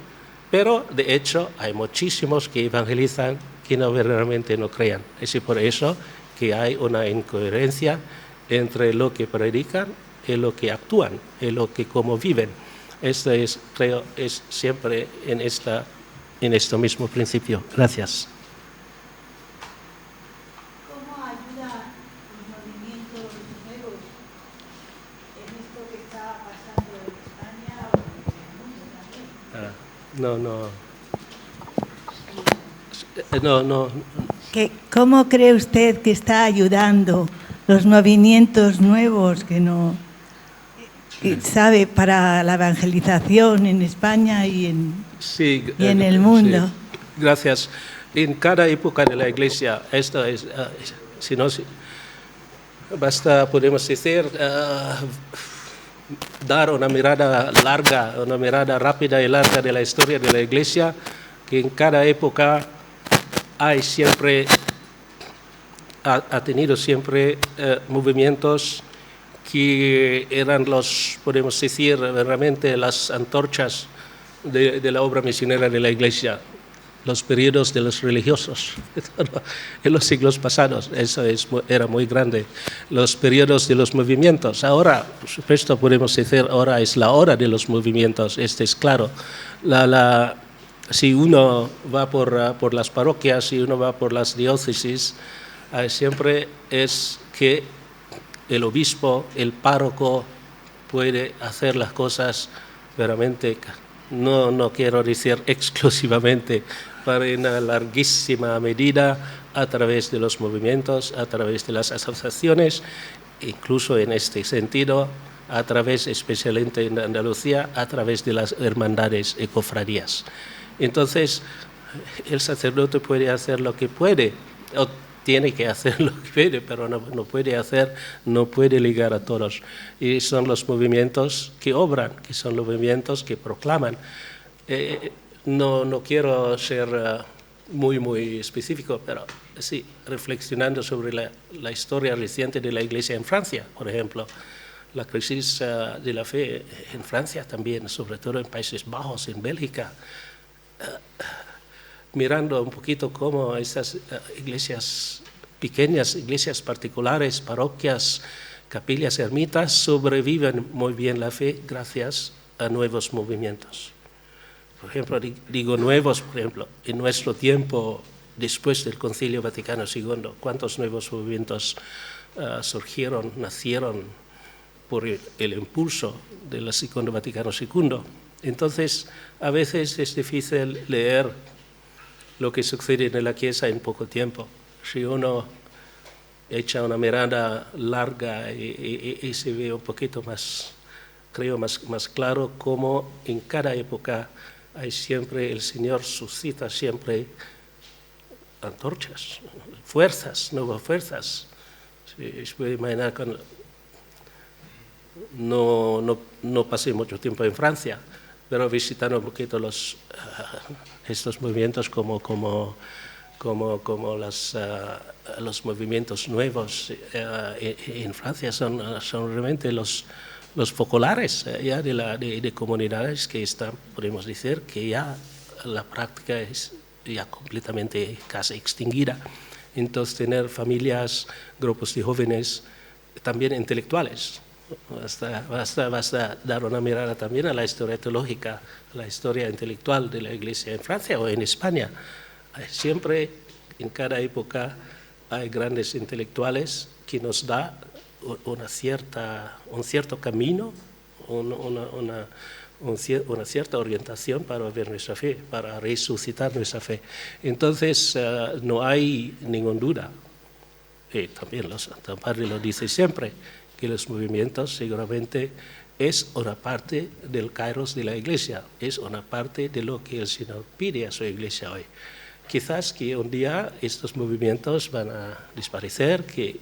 Pero, de hecho, hay muchísimos que evangelizan que verdaderamente no crean. Es por eso que hay una incoherencia entre lo que predican y lo que actúan, y lo que cómo viven. Esto creo, es siempre en este mismo principio. Gracias. ¿Cómo ayuda los movimientos nuevos en esto que está pasando en España o en el mundo también? No. ¿Cómo cree usted que está ayudando los movimientos nuevos sabe para la evangelización en España y en el mundo? Sí. Gracias. En cada época de la Iglesia, basta, podemos decir, dar una mirada larga, una mirada rápida y larga de la historia de la Iglesia, que en cada época ha tenido siempre movimientos que eran podemos decir, realmente las antorchas de la obra misionera de la Iglesia, los periodos de los religiosos en los siglos pasados. Eso era muy grande. Los periodos de los movimientos. Ahora, por supuesto, podemos decir, ahora es la hora de los movimientos. Es claro. Si uno va por las parroquias, si uno va por las diócesis, siempre es que el obispo, el párroco, puede hacer las cosas verdaderamente, no quiero decir exclusivamente, pero en una larguísima medida a través de los movimientos, a través de las asociaciones, incluso en este sentido, a través, especialmente en Andalucía, a través de las hermandades y cofradías. Entonces, el sacerdote puede hacer lo que puede, o tiene que hacer lo que puede, pero no puede ligar a todos. Y son los movimientos que obran, que son los movimientos que proclaman. No quiero ser muy específico, pero sí, reflexionando sobre la historia reciente de la Iglesia en Francia, por ejemplo, la crisis de la fe en Francia también, sobre todo en Países Bajos, en Bélgica, mirando un poquito cómo estas iglesias pequeñas, iglesias particulares, parroquias, capillas, ermitas, sobreviven muy bien la fe gracias a nuevos movimientos. Por ejemplo, digo nuevos, por ejemplo, en nuestro tiempo, después del Concilio Vaticano II, ¿cuántos nuevos movimientos surgieron, nacieron por el impulso del Segundo Vaticano II? Entonces, a veces es difícil leer lo que sucede en la Iglesia en poco tiempo. Si uno echa una mirada larga y se ve un poquito más, creo, más claro cómo en cada época hay siempre, el Señor suscita siempre antorchas, fuerzas, nuevas fuerzas. Se puede imaginar que no pasé mucho tiempo en Francia, pero visitando un poquito estos movimientos como los movimientos nuevos en Francia son realmente los focolares ya de comunidades que están, podemos decir, que ya la práctica es ya completamente casi extinguida. Entonces, tener familias, grupos de jóvenes, también intelectuales. Basta dar una mirada también a la historia teológica, a la historia intelectual de la Iglesia en Francia o en España. Siempre, en cada época, hay grandes intelectuales que nos da un cierto camino, una cierta orientación para ver nuestra fe, para resucitar nuestra fe. Entonces, no hay ninguna duda, y también el Santo Padre lo dice siempre, que los movimientos seguramente es una parte del kairos de la Iglesia, es una parte de lo que el Señor pide a su Iglesia hoy. Quizás que un día estos movimientos van a desaparecer, que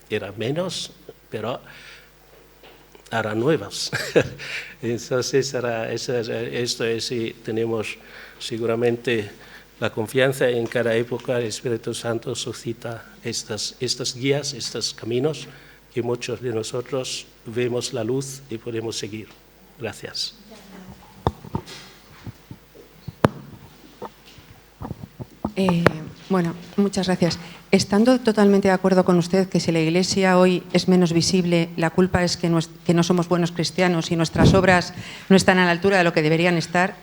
eran menos, pero harán nuevas. Entonces, esto es, y tenemos seguramente la confianza en cada época, el Espíritu Santo suscita estas guías, estos caminos, que muchos de nosotros vemos la luz y podemos seguir. Gracias. Bueno, muchas gracias. Estando totalmente de acuerdo con usted que si la Iglesia hoy es menos visible, la culpa es que no somos buenos cristianos y nuestras obras no están a la altura de lo que deberían estar,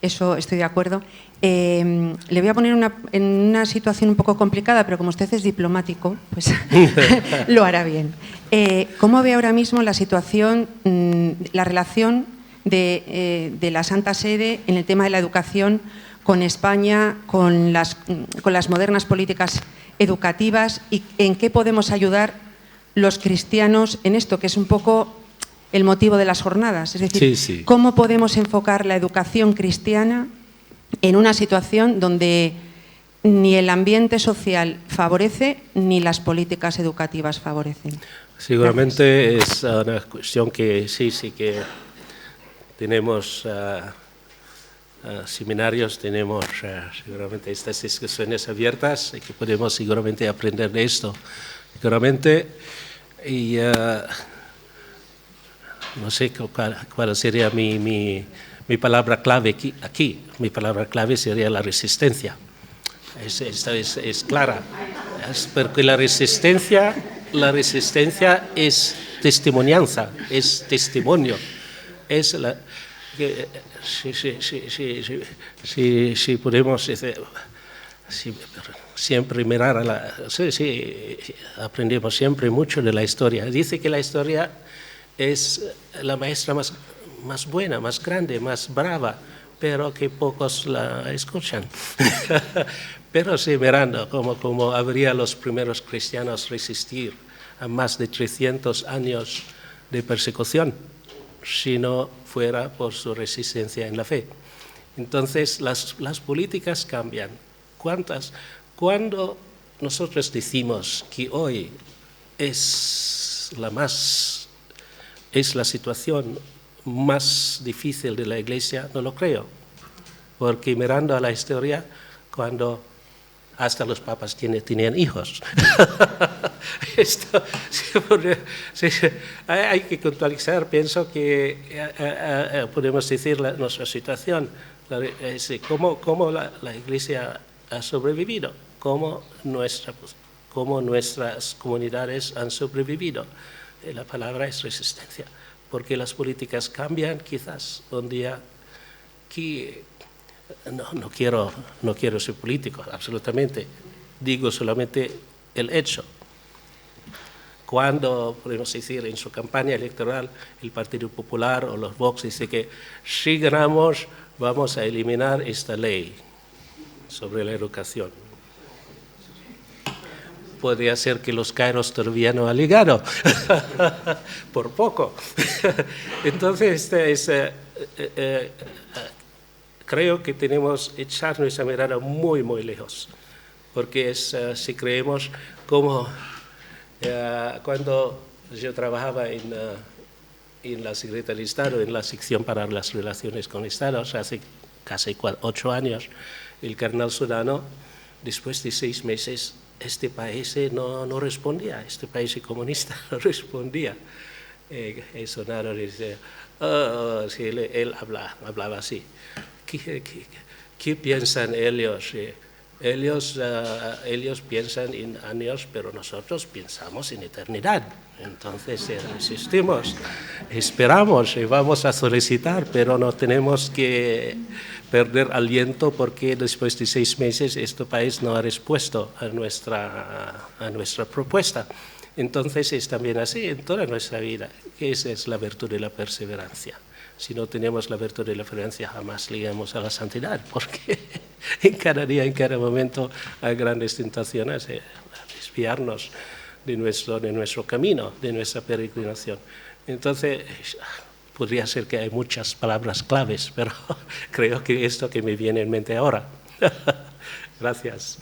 eso estoy de acuerdo. Le voy a poner en una situación un poco complicada, pero como usted es diplomático, pues lo hará bien. ¿Cómo ve ahora mismo la situación, la relación de la Santa Sede en el tema de la educación con España, con las modernas políticas educativas, y en qué podemos ayudar los cristianos en esto, que es un poco el motivo de las jornadas? Es decir, sí. ¿Cómo podemos enfocar la educación cristiana en una situación donde ni el ambiente social favorece ni las políticas educativas favorecen? Seguramente es una cuestión que sí que tenemos seminarios, tenemos seguramente estas discusiones abiertas y que podemos seguramente aprender de esto. Seguramente, y no sé cuál sería mi palabra clave aquí. Mi palabra clave sería la resistencia. Esta es clara. Es porque la resistencia es testimonianza, es testimonio. Es la... Si podemos siempre mirar aprendemos siempre mucho de la historia. Dice que la historia es la maestra más buena, más grande, más brava, pero que pocos la escuchan. Pero sí, mirando cómo habría los primeros cristianos resistir a más de 300 años de persecución, si no fuera por su resistencia en la fe. Entonces, las políticas cambian. Cuando nosotros decimos que hoy es la situación más difícil de la Iglesia, no lo creo. Porque mirando a la historia, cuando hasta los papas tenían hijos. Esto, hay que contextualizar, pienso que podemos decir nuestra situación, cómo la Iglesia ha sobrevivido, cómo nuestras comunidades han sobrevivido. La palabra es resistencia, porque las políticas cambian, quizás un día que... No quiero ser político, absolutamente. Digo solamente el hecho. Cuando, podemos decir, en su campaña electoral, el Partido Popular o los Vox dice que si ganamos vamos a eliminar esta ley sobre la educación. Podría ser que los kairos todavía no han llegado, por poco. Entonces, creo que tenemos que echar nuestra mirada muy, muy lejos, porque si creemos como cuando yo trabajaba en la Secretaría de Estado, en la sección para las relaciones con Estados, hace casi 8 años, el cardenal Sodano, después de 6 meses, este país no respondía, este país comunista no respondía. Sodano dice, sí, él hablaba así, ¿qué piensan ellos? Ellos piensan en años, pero nosotros pensamos en eternidad. Entonces resistimos, esperamos y vamos a solicitar, pero no tenemos que perder aliento porque después de 6 meses este país no ha respuesto a nuestra propuesta. Entonces es también así en toda nuestra vida, que esa es la virtud de la perseverancia. Si no tenemos la virtud de la perseverancia, jamás llegamos a la santidad, porque en cada día, en cada momento, hay grandes tentaciones de desviarnos de nuestro camino, de nuestra peregrinación. Entonces, podría ser que hay muchas palabras claves, pero creo que esto que me viene en mente ahora. Gracias.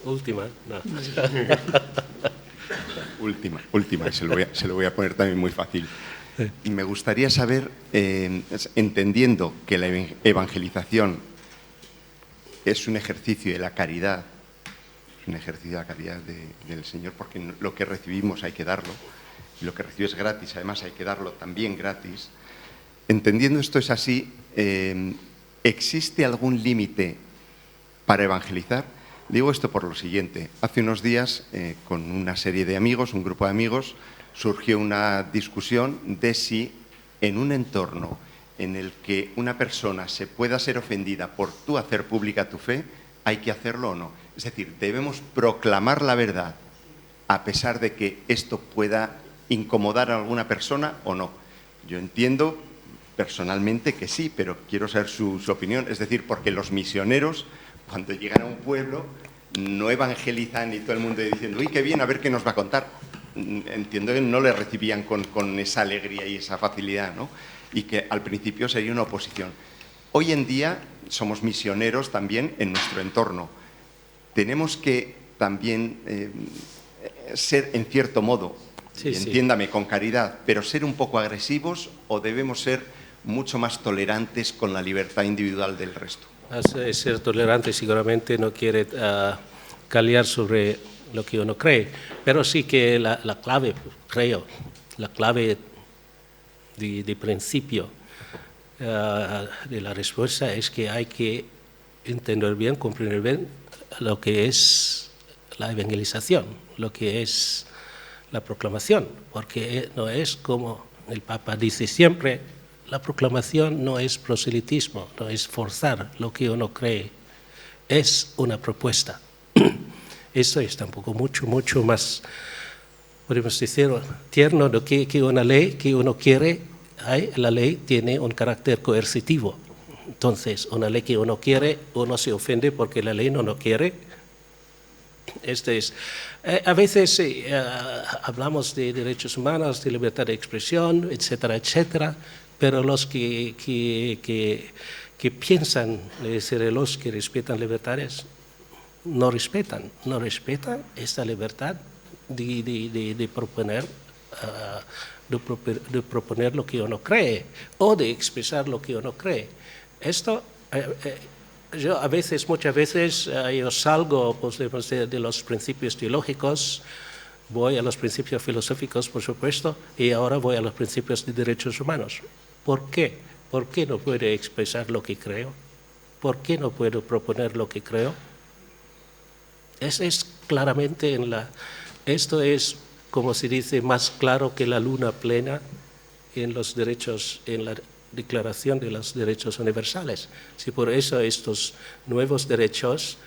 Última, no. Última, y se lo voy a poner también muy fácil. Me gustaría saber, entendiendo que la evangelización es un ejercicio de la caridad, del Señor, porque lo que recibimos hay que darlo, y lo que recibes gratis, además hay que darlo también gratis. Entendiendo esto es así, ¿existe algún límite para evangelizar? Digo esto por lo siguiente. Hace unos días, con una serie de amigos, un grupo de amigos, surgió una discusión de si en un entorno en el que una persona se pueda ser ofendida por tú hacer pública tu fe, hay que hacerlo o no. Es decir, debemos proclamar la verdad a pesar de que esto pueda incomodar a alguna persona o no. Yo entiendo personalmente que sí, pero quiero saber su opinión. Es decir, porque los misioneros, cuando llegan a un pueblo, no evangelizan y todo el mundo diciendo, uy, qué bien, a ver qué nos va a contar. Entiendo que no le recibían con esa alegría y esa facilidad, ¿no? Y que al principio sería una oposición. Hoy en día somos misioneros también en nuestro entorno. Tenemos que también ser, en cierto modo, entiéndame, con caridad, pero ser un poco agresivos, o debemos ser mucho más tolerantes con la libertad individual del resto. Ser tolerante seguramente no quiere caliar sobre lo que uno cree, pero sí que la clave, creo, la clave de principio de la respuesta es que hay que entender bien, comprender bien lo que es la evangelización, lo que es la proclamación, porque no es como el Papa dice siempre, la proclamación no es proselitismo, no es forzar lo que uno cree, es una propuesta. Esto es tampoco mucho más, podemos decir, tierno de que una ley que uno quiere. La ley tiene un carácter coercitivo. Entonces, una ley que uno quiere, uno se ofende porque la ley no lo quiere. A veces hablamos de derechos humanos, de libertad de expresión, etcétera, etcétera, pero los que piensan, los que respetan libertades, no respetan esta libertad de proponer lo que uno cree o de expresar lo que uno cree. Esto, yo muchas veces, yo salgo pues, de los principios teológicos, voy a los principios filosóficos, por supuesto, y ahora voy a los principios de derechos humanos. ¿Por qué? ¿Por qué no puedo expresar lo que creo? ¿Por qué no puedo proponer lo que creo? Es claramente esto es, como se dice, más claro que la luna plena en los derechos, en la Declaración de los Derechos Universales. Si por eso estos nuevos derechos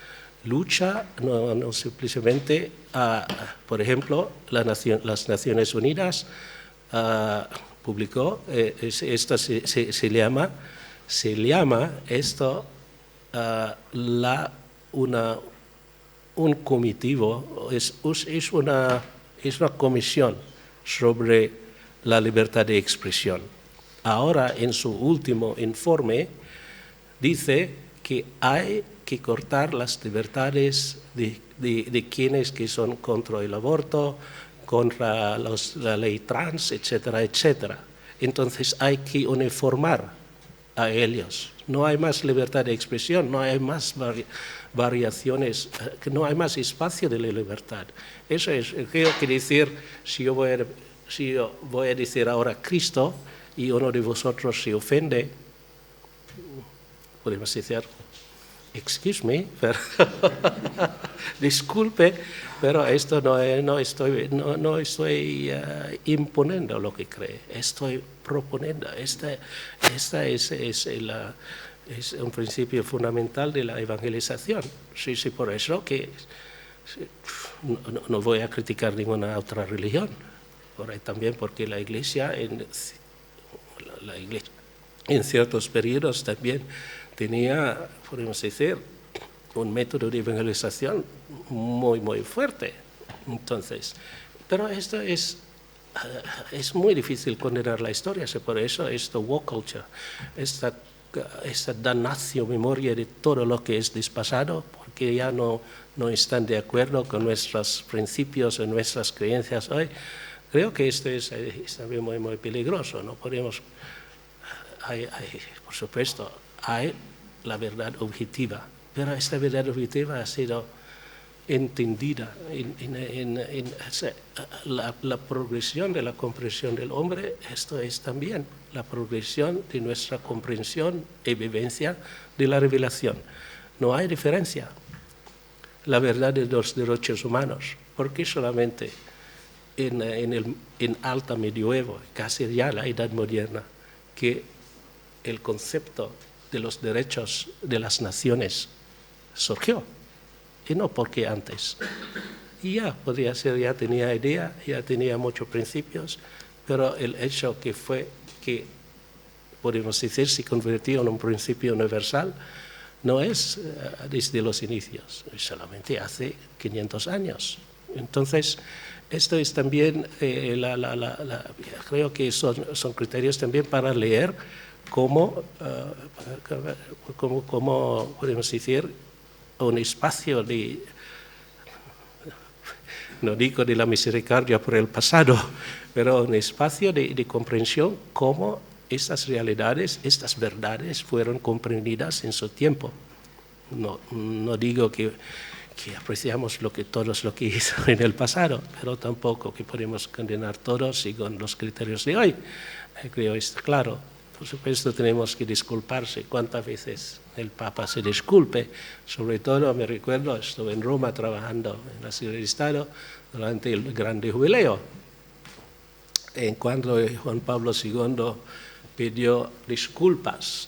lucha no simplemente, por ejemplo, las Naciones Unidas publicó, esto se llama esto un comitivo, es una comisión sobre la libertad de expresión. Ahora, en su último informe, dice que hay que cortar las libertades de quienes que son contra el aborto, contra la ley trans, etcétera, etcétera. Entonces hay que uniformar a ellos. No hay más libertad de expresión, no hay más variaciones, no hay más espacio de la libertad. Eso es, creo que decir, si yo voy a si yo voy a decir ahora Cristo y uno de vosotros se ofende, podemos decir, excuse me, pero disculpe, pero esto no estoy imponiendo lo que cree, estoy proponiendo. Esta es un principio fundamental de la evangelización. Sí, por eso que no voy a criticar ninguna otra religión, por ahí también porque la Iglesia en ciertos periodos también tenía, podemos decir, un método de evangelización muy, muy fuerte. Entonces, pero esto es muy difícil condenar la historia, por eso esta woke culture, esta damnación, memoria de todo lo que es del pasado, porque ya no están de acuerdo con nuestros principios o nuestras creencias hoy. Creo que esto es también muy, muy peligroso. No podemos, por supuesto, hay la verdad objetiva, pero esta verdad objetiva ha sido entendida la progresión de la comprensión del hombre. Esto es también la progresión de nuestra comprensión y vivencia de la revelación. No hay diferencia. La verdad de los derechos humanos, porque solamente en alta medioevo, casi ya la edad moderna, que el concepto de los derechos de las naciones surgió, y no porque antes. Y ya podría ser, ya tenía idea, ya tenía muchos principios, pero el hecho que podemos decir, se convirtió en un principio universal, no es desde los inicios, solamente hace 500 años. Entonces, esto es también, creo que son criterios también para leer cómo podemos decir, un espacio no digo de la misericordia por el pasado, pero un espacio de comprensión cómo estas realidades, estas verdades fueron comprendidas en su tiempo. No digo que apreciamos todos lo que hizo en el pasado, pero tampoco que podemos condenar todos según los criterios de hoy. Creo que está claro. Por supuesto, tenemos que disculparse. ¿Cuántas veces el Papa se disculpe? Sobre todo, me recuerdo, estuve en Roma trabajando en la Ciudad de Estado durante el Grande Jubileo. En cuando Juan Pablo II pidió disculpas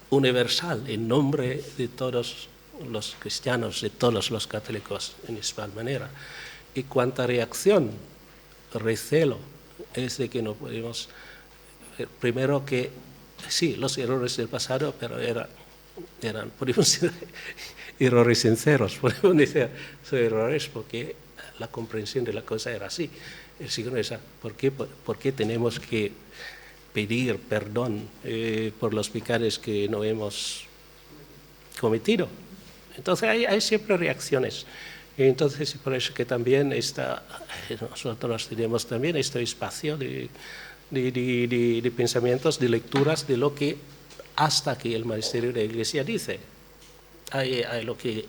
universal en nombre de todos los cristianos, de todos los católicos en igual manera. Y cuánta reacción, recelo, es de que no podemos... Primero que, sí, los errores del pasado, pero eran podemos decir, errores sinceros, podemos decir, son errores porque la comprensión de la cosa era así. El segundo es, ¿por qué tenemos que pedir perdón por los pecados que no hemos cometido? Entonces hay siempre reacciones. Y entonces por eso que también nosotros tenemos también este espacio de pensamientos, de lecturas de lo que hasta que el magisterio de la Iglesia dice. Hay lo que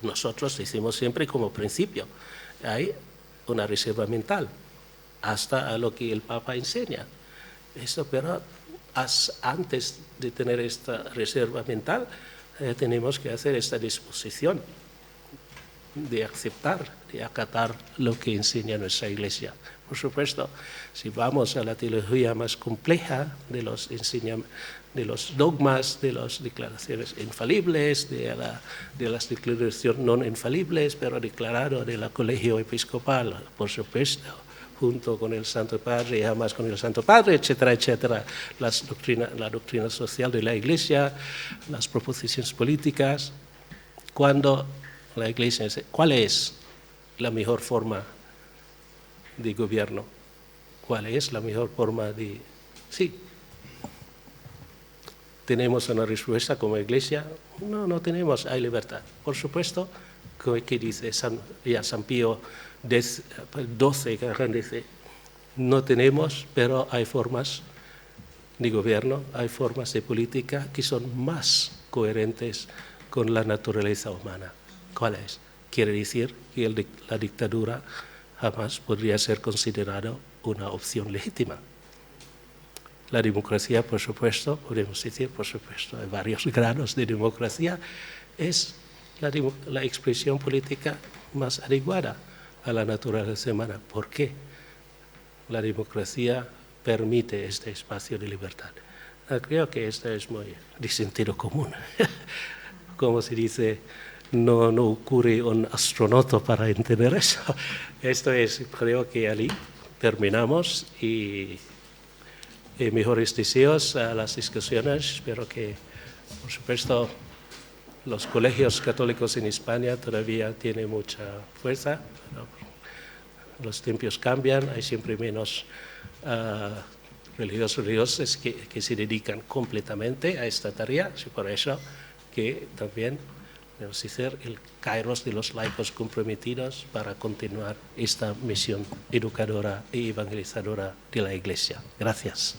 nosotros decimos siempre como principio. Hay una reserva mental hasta a lo que el Papa enseña. Esto, pero antes de tener esta reserva mental, tenemos que hacer esta disposición de aceptar, de acatar lo que enseña nuestra Iglesia. Por supuesto, si vamos a la teología más compleja de los dogmas, de las declaraciones infalibles, de las declaraciones no infalibles, pero declarado de la Colegio Episcopal, por supuesto, junto con el Santo Padre y jamás con el Santo Padre, etcétera, etcétera, la doctrina social de la Iglesia, las proposiciones políticas. Cuando la Iglesia dice, ¿cuál es la mejor forma de gobierno? ¿Cuál es la mejor forma de...? Sí. ¿Tenemos una respuesta como Iglesia? No tenemos, hay libertad. Por supuesto, que dice San Pío XII, que dice, no tenemos, pero hay formas de gobierno, hay formas de política que son más coherentes con la naturaleza humana. ¿Cuál es? Quiere decir que la dictadura jamás podría ser considerado una opción legítima. La democracia, por supuesto, podemos decir, por supuesto, hay varios grados de democracia, es la expresión política más adecuada a la naturaleza humana. ¿Por qué? La democracia permite este espacio de libertad. Creo que esto es muy de sentido común. Como se dice, no ocurre un astronauta para entender eso. Esto es, creo que allí terminamos y mejores deseos a las discusiones. Espero que, por supuesto, los colegios católicos en España todavía tienen mucha fuerza. Los tiempos cambian, hay siempre menos religiosos que se dedican completamente a esta tarea. Y por eso que también debemos hacer el kairos de los laicos comprometidos para continuar esta misión educadora y evangelizadora de la Iglesia. Gracias.